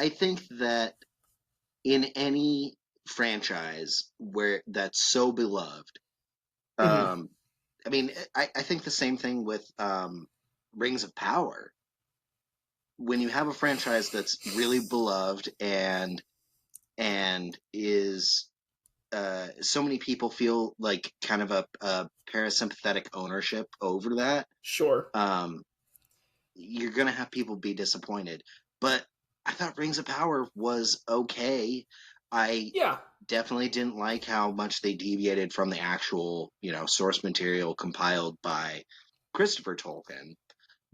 think that in any franchise where that's so beloved, I think the same thing with Rings of Power. When you have a franchise that's really beloved and is so many people feel like kind of a parasympathetic ownership over that. Sure. You're gonna have people be disappointed. But I thought Rings of Power was okay. I definitely didn't like how much they deviated from the actual, source material compiled by Christopher Tolkien.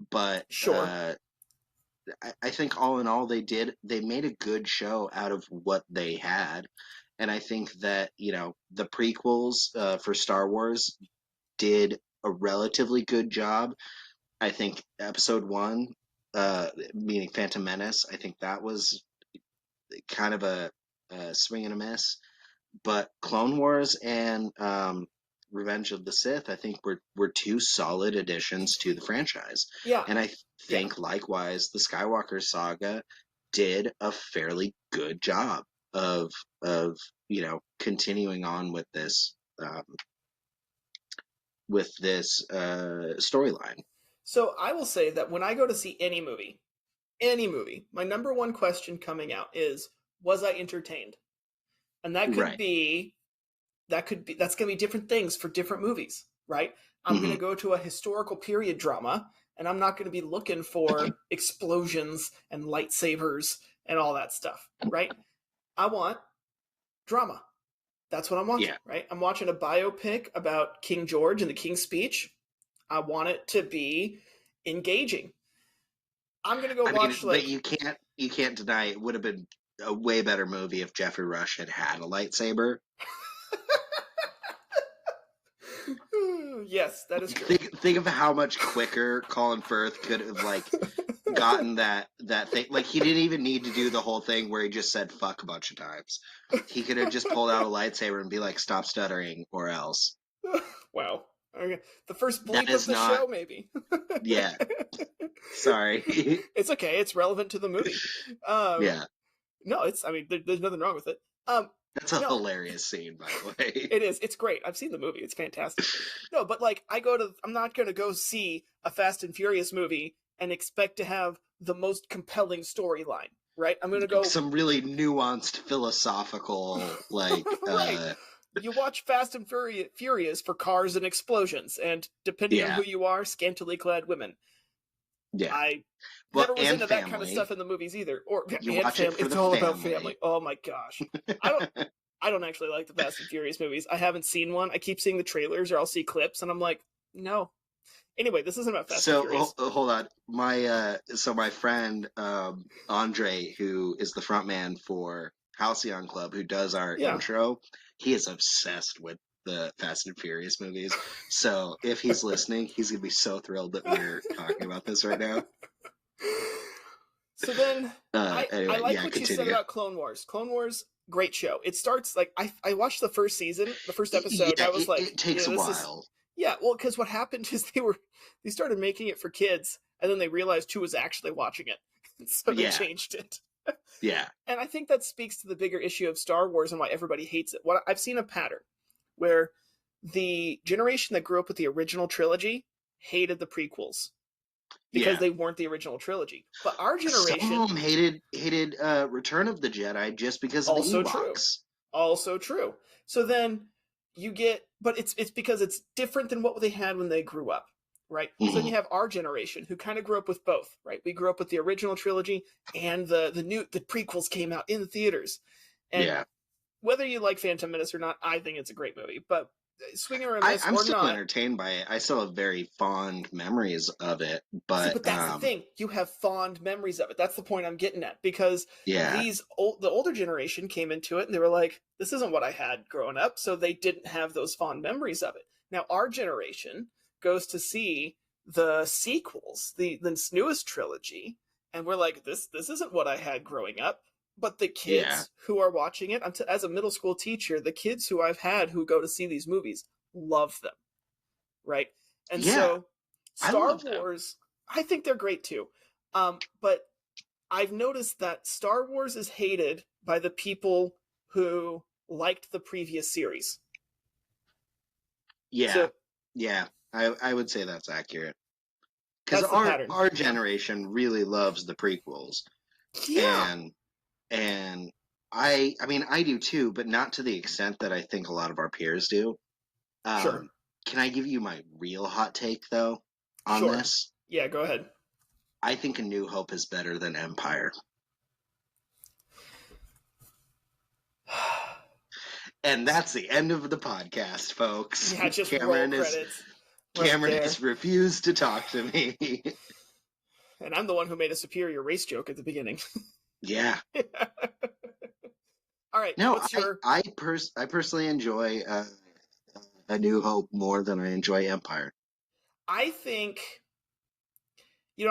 But sure. I think all in all, they made a good show out of what they had. And I think that, the prequels for Star Wars did a relatively good job. I think episode 1, meaning Phantom Menace, I think that was kind of a swing and a miss. But Clone Wars and Revenge of the Sith, I think were two solid additions to the franchise. Yeah. And I think likewise, the Skywalker saga did a fairly good job of continuing on with this storyline. So I will say that when I go to see any movie, my number one question coming out is, was I entertained? And that could be that's going to be different things for different movies, right? I'm going to go to a historical period drama, and I'm not going to be looking for explosions and lightsabers and all that stuff, right? I want drama. That's what I'm watching, Yeah. right? I'm watching a biopic about King George and the King's Speech. I want it to be engaging. I'm going to go I mean, watch but like you can't deny it would have been a way better movie if Jeffrey Rush had had a lightsaber. yes, that is true. Think of how much quicker Colin Firth could have like gotten that thing. Like he didn't even need to do the whole thing where he just said fuck a bunch of times. He could have just pulled out a lightsaber and be like, "Stop stuttering, or else." Wow. Okay. The first That bleep of is the not. show, maybe. Yeah. Sorry. It's okay. It's relevant to the movie. Um, Yeah. no, it's. I mean, there's nothing wrong with it. That's a No, hilarious scene, by the way. it is. It's great. I've seen the movie. It's fantastic. No, but like, I'm not gonna go see a Fast and Furious movie and expect to have the most compelling storyline, right? I'm gonna Like go some really nuanced philosophical, like, right. You watch Fast and Furious for cars and explosions, and depending on yeah, who you are, scantily clad women. yeah. I Well, never was and into that kind of family. stuff in the movies either. Or You and watch it family. for It's the all about family. family. Oh my gosh. I don't I don't actually like the Fast and Furious movies. I haven't seen one. I keep seeing the trailers or I'll see clips and I'm like, no. Anyway, this isn't about Fast and Furious. Hold on. My friend Andre, who is the front man for Halcyon Club, who does our Yeah. intro, he is obsessed with the Fast and Furious movies. So if he's listening, he's gonna be so thrilled that we're talking about this right now. So then I Anyway, like yeah, what you said continue. about Clone Wars. Clone Wars, great show. It starts like I watched the first season, the first episode. Yeah, I was like, it takes a this is while. yeah. Well, because what happened is they started making it for kids, and then they realized who was actually watching it, so they Yeah, changed it. yeah, And I think that speaks to the bigger issue of Star Wars and why everybody hates it. What I've seen a pattern where the generation that grew up with the original trilogy hated the prequels because yeah. they weren't the original trilogy. But our Some generation, of them hated Return of the Jedi just because of the also true. Ewoks. Also true. So then you get, but it's because it's different than what they had when they grew up, right? So then Mhm. you have our generation who kind of grew up with both, right? We grew up with the original trilogy and the prequels came out in the theaters, and Yeah. whether you like Phantom Menace or not, I think it's a great movie. But swing or a miss I'm or still not, entertained by it. I still have very fond memories of it, see, but but that's the thing. You have fond memories of it. That's the point I'm getting at because yeah, the older generation came into it and they were like, "This isn't what I had growing up," so they didn't have those fond memories of it. Now our generation goes to see the sequels, the newest trilogy, and we're like, "This isn't what I had growing up." But the yeah, kids who are watching it, as a middle school teacher, the kids who I've had who go to see these movies love them, right? And yeah. so I Star love them. Wars, I think they're great too. But I've noticed that Star Wars is hated by the people who liked the previous series. Yeah, So yeah. I would say that's accurate because that's the pattern. our generation really loves the prequels, Yeah, and and I mean I do too, but not to the extent that I think a lot of our peers do. sure, Um, can I give you my real hot take though on sure. this? Yeah, go ahead. I think A New Hope is better than Empire. And that's the end of the podcast, folks. Yeah, just roll credits right Cameron there. has refused to talk to me. And I'm the one who made a superior race joke at the beginning. Yeah. All right, No, what's your I personally enjoy A New Hope more than I enjoy Empire. I think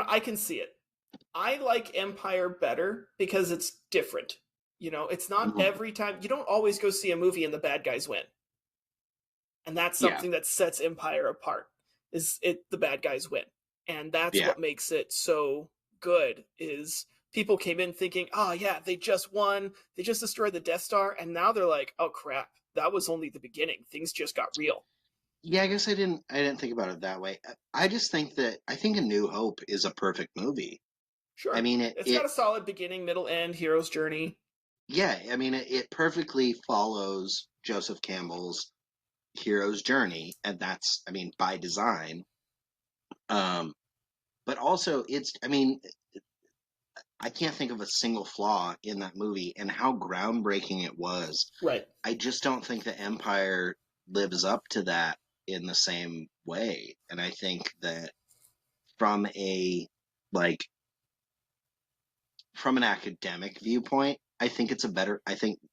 I can see it. I like Empire better because it's different. It's not Mhm. every time. You don't always go see a movie and the bad guys win. And that's Yeah, something that sets Empire apart. Is it the bad guys win. And that's yeah, what makes it so good is people came in thinking, "Oh yeah, they just won. They just destroyed the Death Star." And now they're like, "Oh crap. That was only the beginning. Things just got real." yeah. I guess I didn't think about it that way. I just think that I think A New Hope is a perfect movie. I Sure. mean It's got a solid beginning, middle, end, hero's journey. yeah. I mean it perfectly follows Joseph Campbell's hero's journey, and that's, I mean, by design. But also, I can't think of a single flaw in that movie and how groundbreaking it was. Right. I just don't think the Empire lives up to that in the same way. And I think that from a like from an academic viewpoint, I think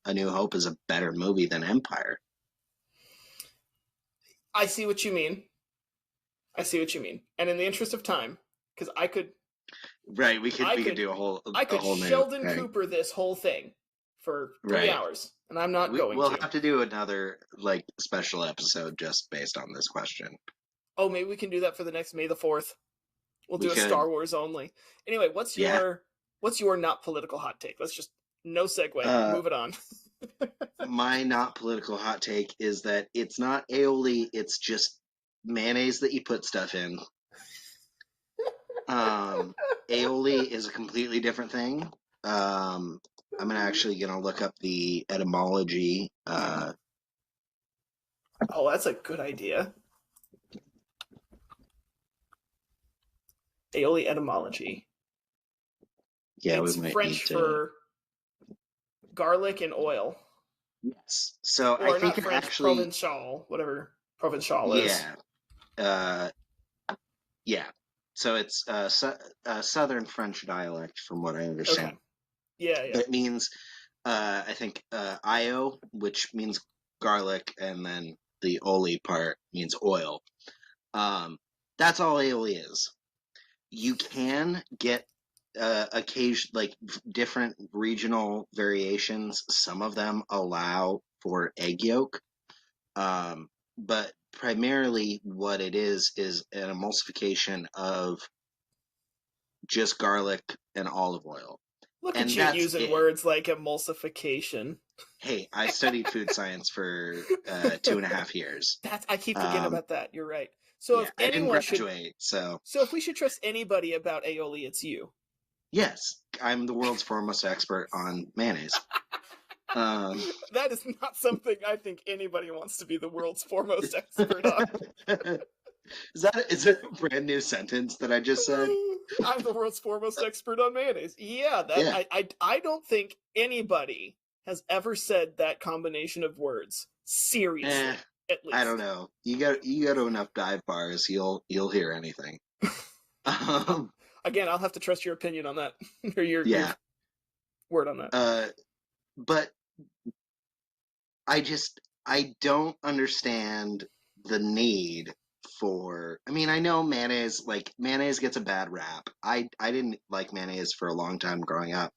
A New Hope is a better movie than Empire. I see what you mean. I see what you mean. And in the interest of time, because Right, we could do I a could whole new Sheldon thing. Cooper this whole thing for 3 hours, Right. and I'm not going We'll to. have to do another like special episode just based on this question. Oh, maybe we can do that for the next May the 4th. We'll We do a could. Star Wars only. Anyway, what's Yeah. your not political hot take? Let's just no segue. Move it on. My not political hot take is that it's not aioli, it's just mayonnaise that you put stuff in. Aioli is a completely different thing. I'm actually gonna look up the etymology. Oh, that's a good idea. Aioli etymology. Yeah, It's we might French need to. for garlic and oil. Yes. So Or I think not French, actually, Provençal, whatever Provençal is. yeah, uh, yeah. So it's a southern French dialect, from what I understand. Okay. Yeah, yeah. But it means, I think, io, which means garlic, and then the oli part means oil. That's all aioli is. You can get occasion like different regional variations. Some of them allow for egg yolk, but primarily what it is an emulsification of just garlic and olive oil, Look at and you that's using it. words like emulsification. Hey, I studied food science for 2.5 years. I keep forgetting Um, about that. You're right. So yeah, if I didn't anyone should graduate, so so if we should trust anybody about aioli, it's you. yes, I'm the world's foremost expert on mayonnaise. Um, That is not something I think anybody wants to be the world's foremost expert on. is that a brand new sentence that I just said? I'm the world's foremost expert on mayonnaise. Yeah, that Yeah. I don't think anybody has ever said that combination of words seriously. At least I don't know. You go to enough dive bars, you'll hear anything. Again, I'll have to trust your opinion on that, or your Yeah. word on that. But I don't understand the need for. I mean, I know mayonnaise gets a bad rap. I didn't like mayonnaise for a long time growing up.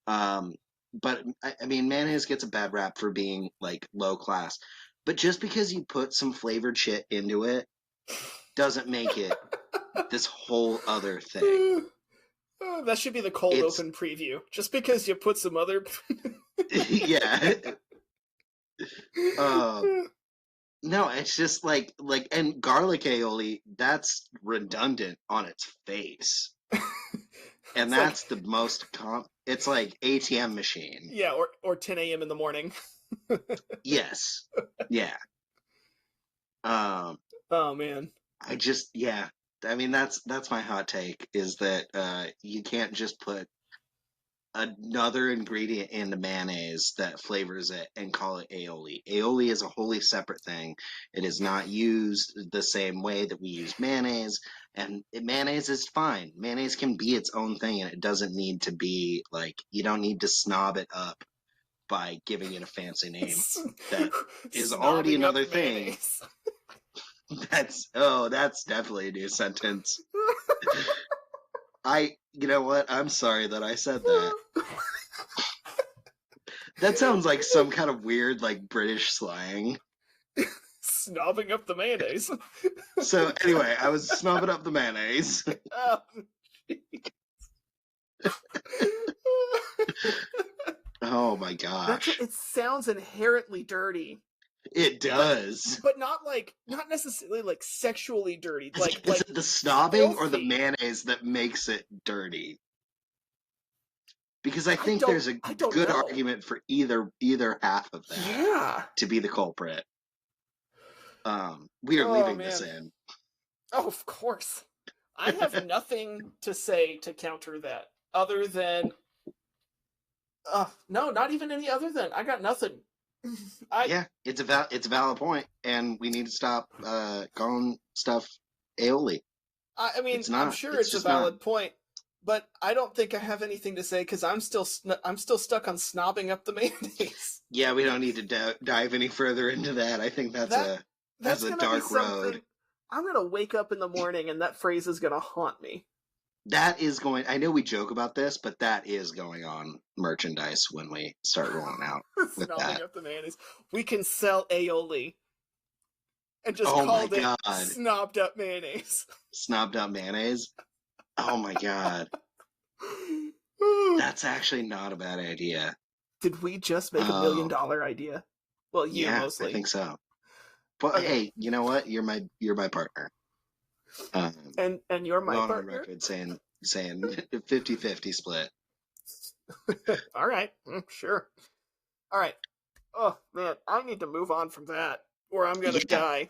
But I mean, mayonnaise gets a bad rap for being like low class. But just because you put some flavored shit into it doesn't make it this whole other thing. That should be the cold It's open preview. Just because you put some other yeah. No, it's just and garlic aioli, that's redundant on its face. And It's that's the most it's like ATM machine. Yeah, or 10 a.m. in the morning. Yes. Yeah. Oh man. Yeah. I mean, that's my hot take is that you can't just put another ingredient into mayonnaise that flavors it and call it aioli. Aioli is a wholly separate thing. It is not used the same way that we use mayonnaise, and mayonnaise is fine. Mayonnaise can be its own thing, and it doesn't need to be like you don't need to snob it up by giving it a fancy name that is already Snobbing up another thing. mayonnaise. That's definitely a new sentence. You know what? I'm sorry that I said that. That sounds like some kind of weird, like British slang. Snobbing up the mayonnaise. So anyway, I was snubbing up the mayonnaise. Oh my gosh. It sounds inherently dirty. It does. But not necessarily like sexually dirty. Is it the snobbing filthy. or the mayonnaise that makes it dirty? Because I think there's a good argument for either half of that Yeah. to be the culprit. We are Oh leaving this man. in. Oh, of course. I have nothing to say to counter that other than no, not even any other than I got nothing. I Yeah, it's a valid point, and we need to stop calling stuff aioli. I mean, It's I'm not. sure It's it's a just not. valid point, but I don't think I have anything to say because I'm still stuck on snobbing up the mayonnaise. Yeah, we don't need to dive any further into that. I think That that's that's a gonna be dark road. something. I'm gonna wake up in the morning and that phrase is gonna haunt me. That is going. I know we joke about this, but that is going on merchandise when we start rolling out with Snobbing that. up the mayonnaise. We can sell aioli and just Oh my called it god, snobbed up mayonnaise. snobbed out mayonnaise. Oh my god, that's actually not a bad idea. Did we just make Um, $1 million idea? Well, you yeah, I mostly. think so. But Okay. hey, you know what? You're my partner. Um, And you're my going on partner? record saying 50-50 split. All right. Sure. All right. Oh man, I need to move on from that or I'm gonna Yeah. die.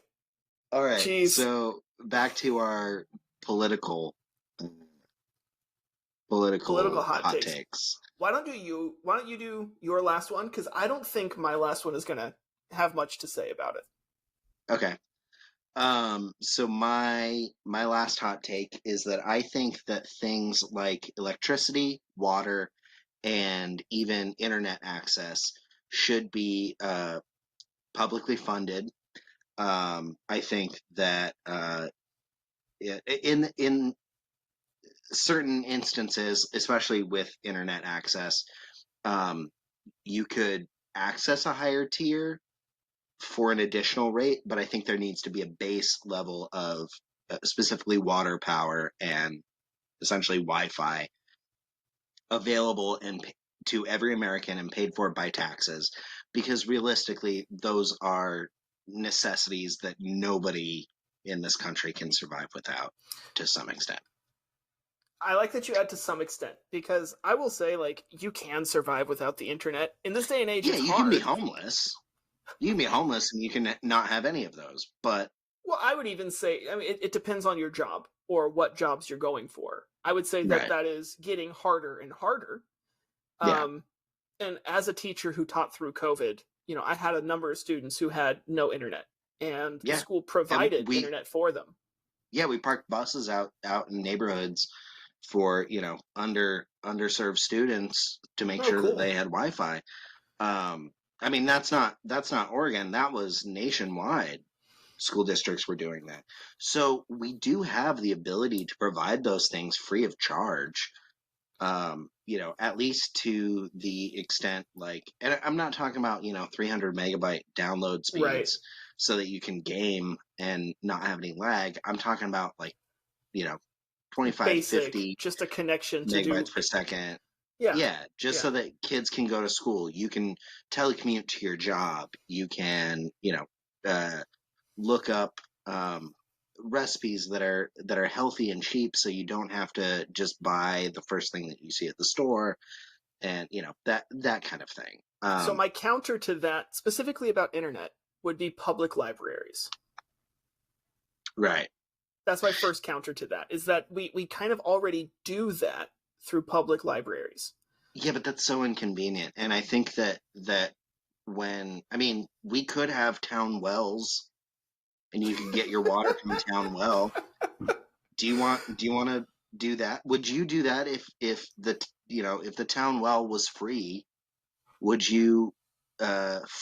All right. Jeez. So back to our political uh, Political political hot hot takes. takes. Why don't you do your last one? Because I don't think my last one is gonna have much to say about it. Okay. So my last hot take is that I think that things like electricity, water, and even internet access should be publicly funded. I think that in certain instances, especially with internet access, um, you could access a higher tier for an additional rate, but I think there needs to be a base level of specifically water power and essentially Wi-Fi available to every American and paid for by taxes, because realistically, those are necessities that nobody in this country can survive without to some extent. I like that you add to some extent because I will say like you can survive without the internet. In this day and age Yeah, it's you can be hard. homeless. You can be homeless and you can not have any of those. But Well, I would even say, I mean, it depends on your job or what jobs you're going for. I would say that right, that is getting harder and harder. yeah, Um, and as a teacher who taught through COVID, I had a number of students who had no internet, and the yeah, school and provided internet for them. we parked buses out in neighborhoods for underserved students to make Oh, sure that cool. they had Wi-Fi. Um, I mean that's not Oregon. That was nationwide. School districts were doing that. So we do have the ability to provide those things free of charge. At least to the extent like, and I'm not talking about, 300 megabyte download Right. speeds so that you can game and not have any lag. I'm talking about like, you know, 25 to Basic, 50 just a connection to do. megabytes per second. Yeah. Yeah, just Yeah. so that kids can go to school. You can telecommute to your job. You can, uh, look up recipes that are healthy and cheap, so you don't have to just buy the first thing that you see at the store, and that kind of thing. So my counter to that, specifically about internet, would be public libraries. Right. That's my first counter to that, is that we kind of already do that through public libraries. Yeah, but that's so inconvenient, and I think that when I mean we could have town wells, and you could get your water from a town well. Do you want to do that? Would you do that if the town well was free? Would you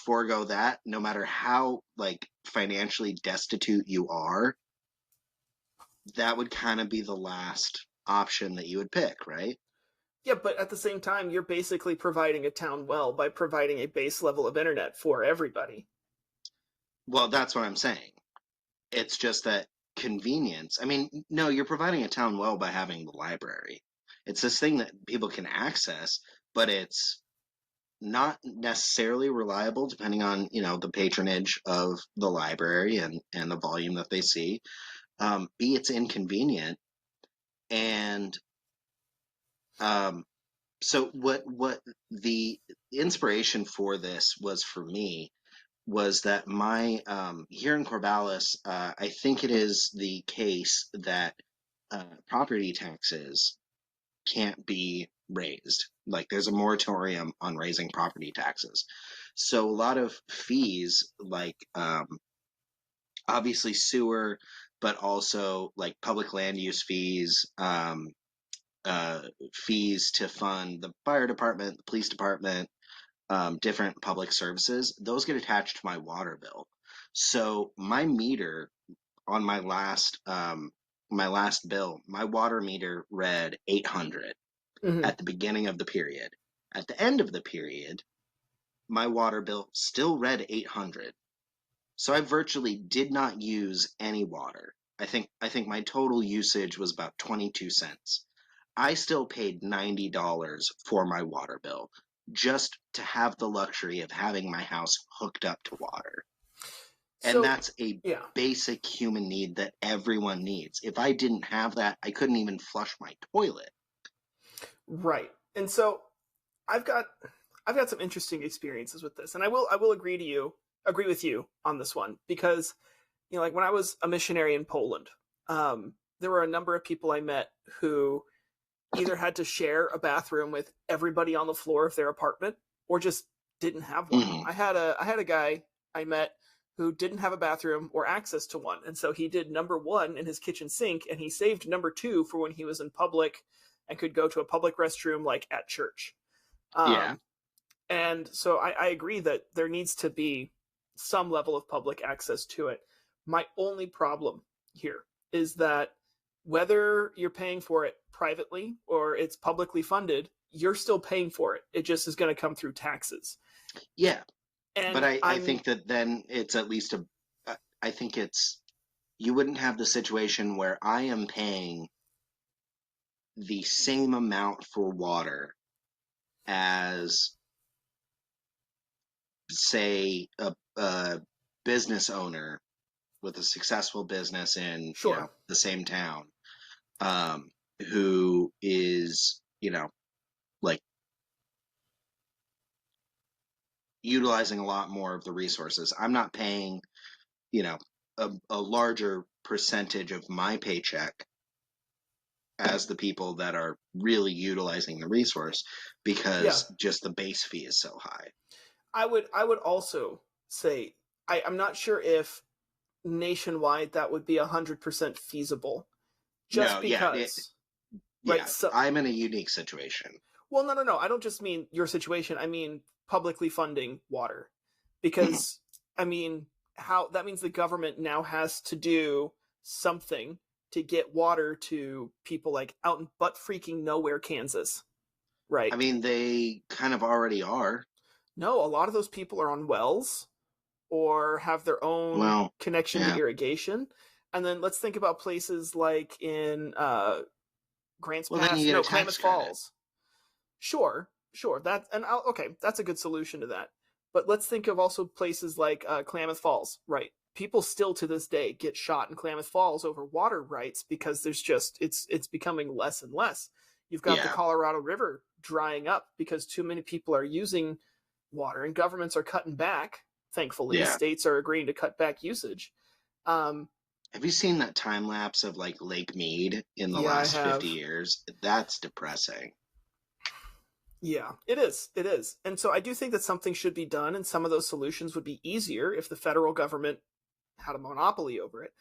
forego that no matter how like financially destitute you are? That would kind of be the last option that you would pick, right? Yeah, but at the same time, you're basically providing a town well by providing a base level of internet for everybody. Well, that's what I'm saying. It's just that convenience. I mean, no, you're providing a town well by having the library. It's this thing that people can access, but it's not necessarily reliable depending on the patronage of the library and the volume that they see. B, it's inconvenient, and um, so what the inspiration for this was for me was that my here in Corvallis, I think it is the case that property taxes can't be raised. Like there's a moratorium on raising property taxes. So a lot of fees, like obviously sewer, but also like public land use fees, fees to fund the fire department, the police department, different public services, those get attached to my water bill. So my meter on my last bill, my water meter read 800 Mm-hmm. at the beginning of the period. At the end of the period, my water bill still read 800. So I virtually did not use any water. I think my total usage was about 22 cents. I still paid $90 for my water bill just to have the luxury of having my house hooked up to water. And So, that's a yeah, basic human need that everyone needs. If I didn't have that, I couldn't even flush my toilet. right. And so I've got I've got some interesting experiences with this, and I will agree with you on this one because like when I was a missionary in Poland, there were a number of people I met who either had to share a bathroom with everybody on the floor of their apartment or just didn't have one. Mm-hmm. I had a guy I met who didn't have a bathroom or access to one, and so he did number one in his kitchen sink, and he saved number two for when he was in public and could go to a public restroom like at church. Yeah. Um, and so I agree that there needs to be some level of public access to it. My only problem here is that whether you're paying for it privately or it's publicly funded, you're still paying for it. It just is going to come through taxes. Yeah. But And I think that then it's at least I think it's, you wouldn't have the situation where I am paying the same amount for water as, say, a business owner with a successful business in, sure. the same town, um, who is, like utilizing a lot more of the resources. I'm not paying, you know, a larger percentage of my paycheck as the people that are really utilizing the resource Yeah. because just the base fee is so high. I would also say I'm not sure if nationwide that would be 100% feasible just No, yeah, because right. yeah, So I'm in a unique situation. well, no. I don't just mean your situation. I mean publicly funding water. Mhm. Because, I mean, how that means the government now has to do something to get water to people like out in butt freaking nowhere, Kansas. Right. I mean, they kind of already are. No, a lot of those people are on wells or have their own Well, connection to yeah. irrigation. And then let's think about places like in Grants Well, then you Pass, get a no, tax Klamath credit. Falls. Sure. That and okay, that's a good solution to that. But let's think of also places like Klamath Falls, right? People still to this day get shot in Klamath Falls over water rights because there's just it's becoming less and less. You've got the Yeah, Colorado River drying up because too many people are using water and governments are cutting back. Thankfully, yeah. states are agreeing to cut back usage. Um, Have you seen that time lapse of like Lake Mead in the yeah, I last 50 have. years? That's depressing. Yeah, it is. It is. And so I do think that something should be done, and some of those solutions would be easier if the federal government had a monopoly over it.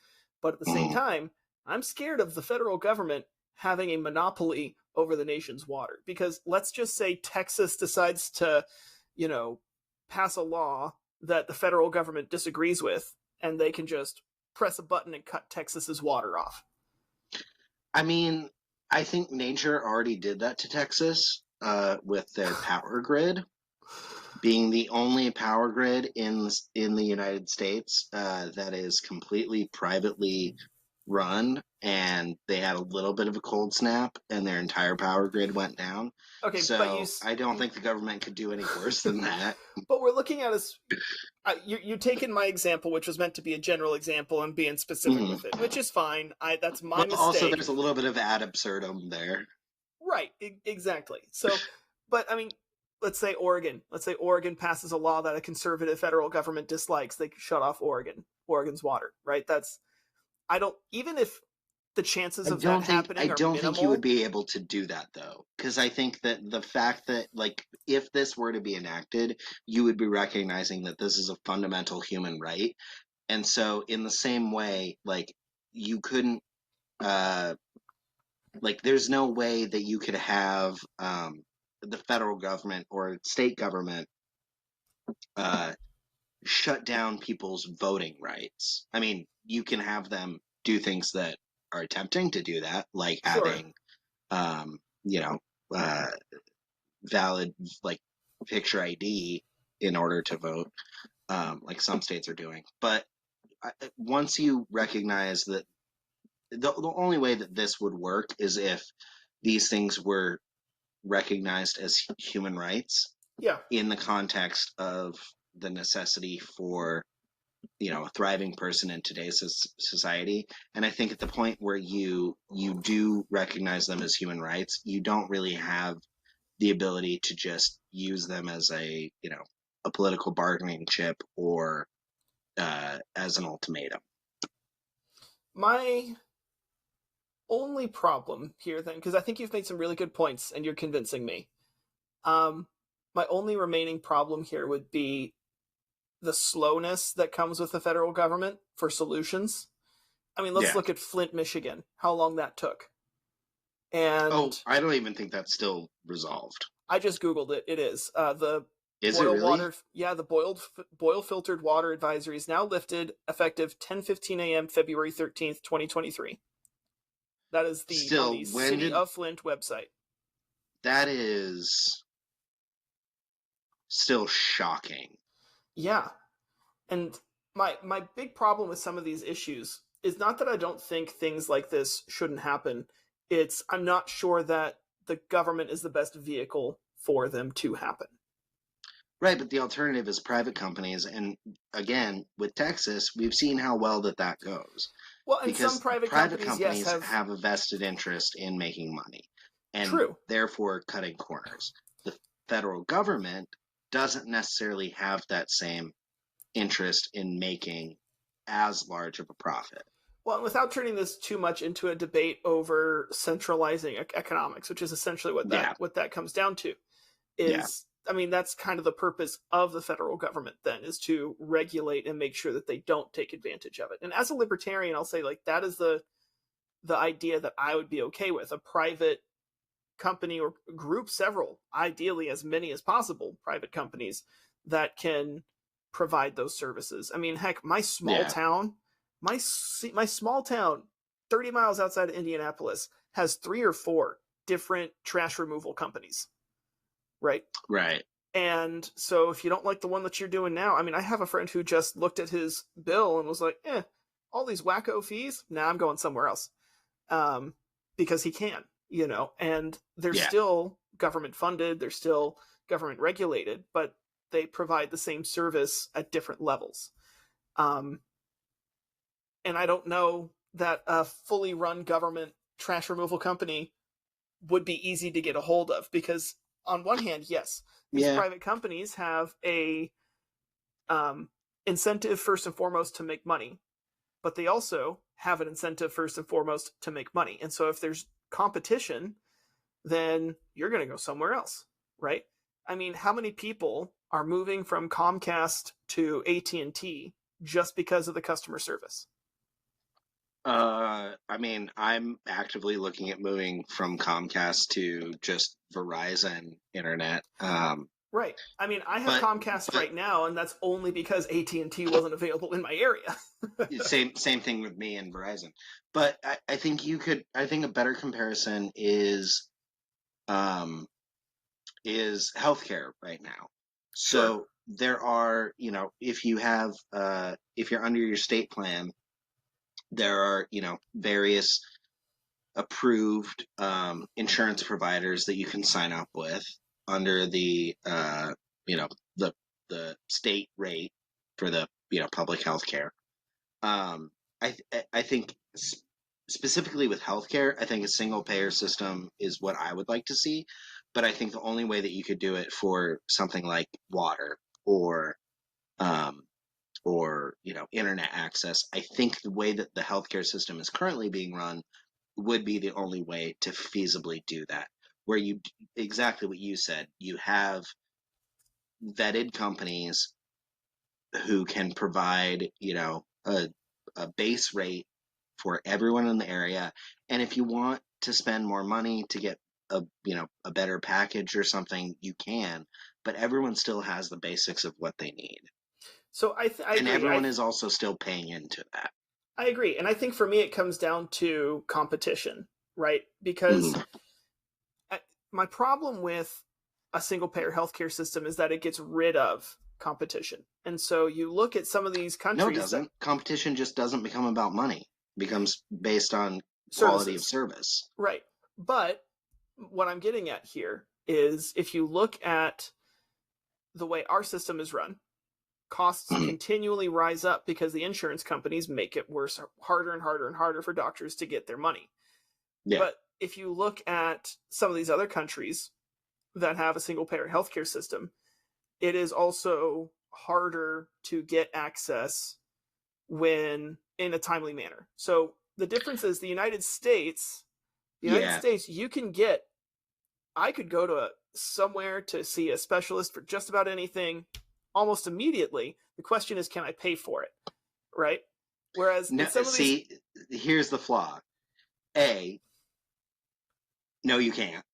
But at the same Mhm. time, I'm scared of the federal government having a monopoly over the nation's water. Because let's just say Texas decides to, you know, pass a law that the federal government disagrees with, and they can just press a button and cut Texas's water off. I mean, I think nature already did that to Texas with their power grid being the only power grid in the United States that is completely privately run, and they had a little bit of a cold snap, and their entire power grid went down. Okay, but So I don't think the government could do any worse than that. but we're looking at as you're taking my example, which was meant to be a general example, and being specific Mhm. with it, which is fine. That's my Well, also mistake. there's a little bit of ad absurdum there. Right, exactly. So, but I mean, let's say Oregon. Let's say Oregon passes a law that a conservative federal government dislikes. They shut off Oregon's water, right? That's I don't even if the chances of that I happening are don't think you would minimal. be able to do that though, because I think that the fact that like if this were to be enacted, you would be recognizing that this is a fundamental human right, and so in the same way, like you couldn't uh like there's no way that you could have the federal government or state government uh shut down people's voting rights. I mean, you can have them do things that are attempting to do that, like Sure. having, you know, uh, valid like picture ID in order to vote, like some states are doing. But once you recognize that the only way that this would work is if these things were recognized as human rights Yeah. in the context of the necessity for a thriving person in today's society. And I think at the point where you do recognize them as human rights, you don't really have the ability to just use them as a political bargaining chip or as an ultimatum. My only problem here, then, because I think you've made some really good points and you're convincing me. Um, my only remaining problem here would be the slowness that comes with the federal government for solutions. I mean, let's Yeah. look at Flint, Michigan, how long that took. Oh, And I don't even think that's still resolved. I just Googled it. It is. The Is it boil really? water, yeah, the boil filtered water advisory is now lifted effective 10:15 a.m. February 13th, 2023. That is on Still, the when City did of Flint website. that is still shocking. Yeah. And my big problem with some of these issues is not that I don't think things like this shouldn't happen. It's I'm not sure that the government is the best vehicle for them to happen. Right, but the alternative is private companies, and again, with Texas, we've seen how well that goes Well, and some because private private companies, yes, companies have have a vested interest in making money and true. therefore cutting corners. The federal government doesn't necessarily have that same interest in making as large of a profit. Well, without turning this too much into a debate over centralizing economics, which is essentially Yeah, what that comes down to, yeah, is I mean that's kind of the purpose of the federal government then is to regulate and make sure that they don't take advantage of it. And as a libertarian, I'll say like that is the idea that I would be okay with, a private company or group, several, ideally as many as possible private companies that can provide those services. I mean, heck, yeah. my small town 30 miles outside of Indianapolis has 3 or 4 different trash removal companies, right? Right. And so if you don't like the one that you're doing now, I mean, I have a friend who just looked at his bill and was like, all these wacko fees, nah, I'm going somewhere else. Because he can, and they're Yeah. still government funded, they're still government regulated, but they provide the same service at different levels. And I don't know that a fully run government trash removal company would be easy to get a hold of because on one hand, yes, these Yeah. private companies have a incentive first and foremost to make money, but they also have an incentive first and foremost to make money. And so if there's competition, then you're going to go somewhere else, right? I mean, how many people are moving from Comcast to AT&T just because of the customer service? I mean, I'm actively looking at moving from Comcast to just Verizon internet. Right. I mean, I have But Comcast but right now, and that's only because AT&T wasn't available in my area. same thing with me and Verizon. But I think I think a better comparison um is healthcare right now. Sure. So there are, if you're under your state plan, there are, various approved insurance providers that you can sign up with under you know, the state rate for the public health care. Um, I think specifically with healthcare, I think a single payer system is what I would like to see. But I think the only way that you could do it for something like water or um, internet access, I think the way that the healthcare system is currently being run would be the only way to feasibly do that. Where you exactly what you said, you have vetted companies who can provide a base rate for everyone in the area, and if you want to spend more money to get a better package or something, you can, but everyone still has the basics of what they need, So I and agree. everyone is also still paying into that. I agree. And I think for me, it comes down to competition, right? Because Mm. my problem with a single payer healthcare system is that it gets rid of competition. And so you look at some of these No, it countries that doesn't. Competition just doesn't become about money. It becomes based on quality of services, service. right? But what I'm getting at here is if you look at the way our system is run, costs Mhm. continually rise up because the insurance companies make it worse, harder and harder and harder for doctors to get their money. Yeah. But if you look at some of these other countries that have a single payer healthcare system, it is also harder to get access when in a timely manner. So the difference is Yeah. you can I could go to somewhere to see a specialist for just about anything almost immediately. The question is, can I pay for it? Right? Whereas No, in some of these, see, here's the flaw. A, no, you can't.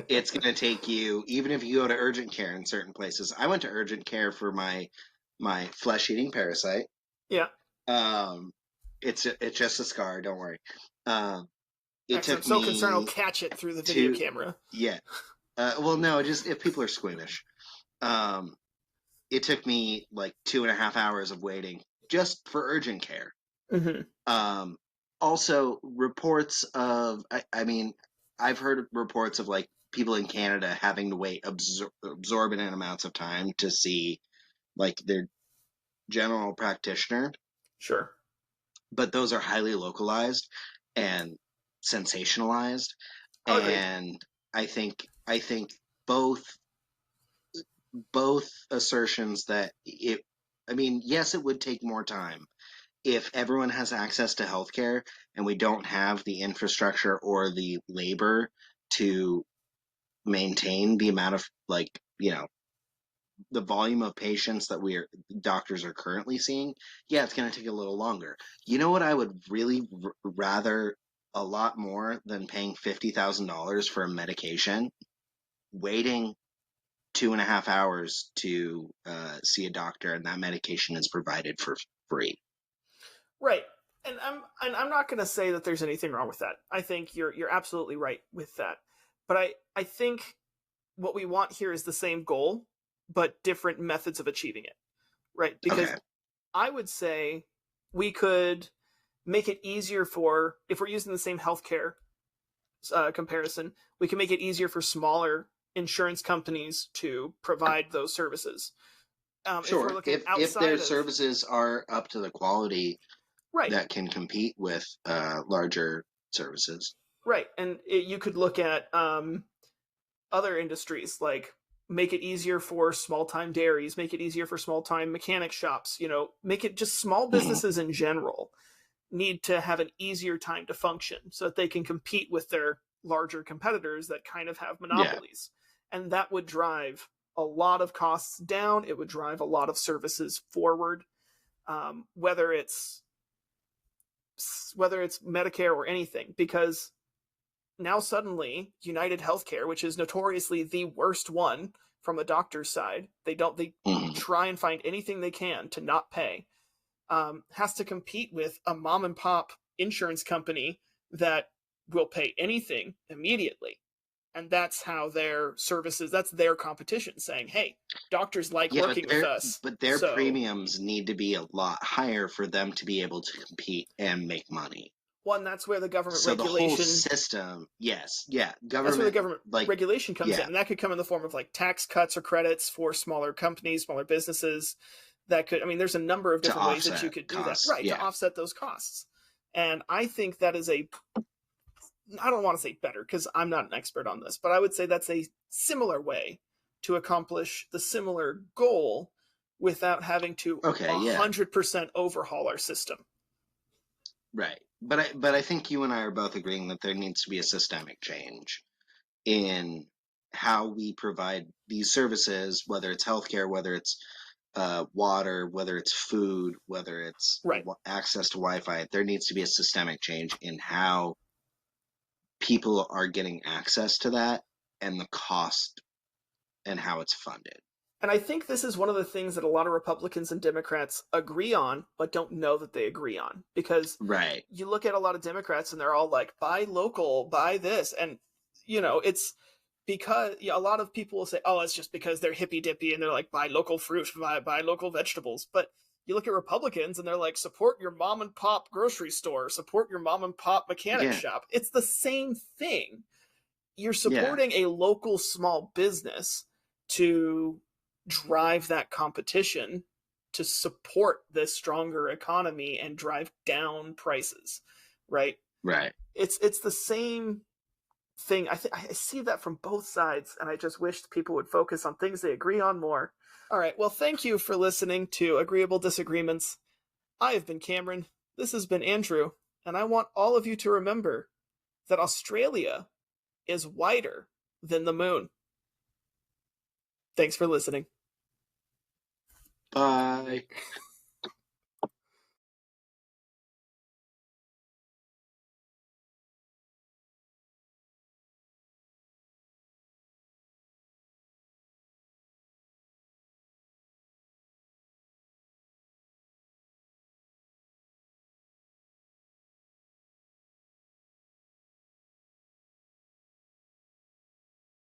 It's going to take you, even if you go to urgent care in certain places. I went to urgent care for my flesh-eating parasite. yeah, Um, it's just a scar. Don't worry. Um, it actually, I'm took so concerned I'll me catch it through the video to camera. yeah. Well, no, just if people are squeamish. Um, it took me like 2.5 hours of waiting just for urgent care. Mm-hmm. Um, Also, reports of, I mean, I've heard reports of like people in Canada having to wait absorbent amounts of time to see like their general practitioner, Sure. but those are highly localized and sensationalized. Agreed. And I think both both assertions that it, I mean, yes, it would take more time if everyone has access to healthcare and we don't have the infrastructure or the labor to maintain the amount of the volume of patients that doctors are currently seeing, yeah, it's going to take a little longer. You know what I would really rather a lot more than paying $50,000 for a medication? Waiting 2.5 hours to see a doctor, and that medication is provided for free. Right. And I'm not going to say that there's anything wrong with that. I think you're absolutely right with that. But I think what we want here is the same goal, but different methods of achieving it. Right? Because Okay. I would say we could make it easier for, if we're using the same healthcare comparison, we can make it easier for smaller insurance companies to provide those services. If we're Sure. looking If their outside of, services are up to the quality right, that can compete with larger services. right, and you could look at other industries like make it easier for small time dairies, make it easier for small time mechanic shops, make it just small Mhm. businesses in general need to have an easier time to function so that they can compete with their larger competitors that kind of have Yeah. monopolies. And that would drive a lot of costs down. It would drive a lot of services forward, whether it's Medicare or anything, because now suddenly United Healthcare, which is notoriously the worst one from a doctor's side, they Mhm. try and find anything they can to not pay, has to compete with a mom and pop insurance company that will pay anything immediately. And that's how their services, that's their competition saying, hey, doctors like Yeah, working with us. but their So, premiums need to be a lot higher for them to be able to compete and make money. one, that's where the government So the whole regulation, system, yes, yeah, that's where the government, government like, regulation comes in. yeah, And that could come in the form of like tax cuts or credits for smaller companies, smaller businesses. That could, I mean, there's a number of to different ways that you offset could do that, costs. right, to Yeah. offset those costs. And I think that is a I don't want to say better because I'm not an expert on this, but I would say that's a similar way to accomplish the similar goal without having to Okay, yeah, 100% overhaul our system. right. But I think you and I are both agreeing that there needs to be a systemic change in how we provide these services, whether it's healthcare, whether it's water, whether it's food, whether it's Right. access to Wi-Fi. There needs to be a systemic change in how people are getting access to that and the cost and how it's funded. And I think this is one of the things that a lot of Republicans and Democrats agree on, but don't know that they agree on. Because Right. you look at a lot of Democrats and they're all like, buy local, buy this. And, you know, it's because a lot of people will say, oh, it's just because they're hippy dippy and they're like, buy local fruit, buy local vegetables. But you look at Republicans and they're like, support your mom and pop grocery store, support your mom and pop mechanic Yeah. shop. It's the same thing. You're Yeah. supporting a local small business to drive that competition, to support this stronger economy and drive down prices, right? Right. It's the same thing. I see that from both sides, and I just wish people would focus on things they agree on more. All right, well, thank you for listening to Agreeable Disagreements. I have been Cameron. This has been Andrew, and I want all of you to remember that Australia is wider than the moon. Thanks for listening. Bye.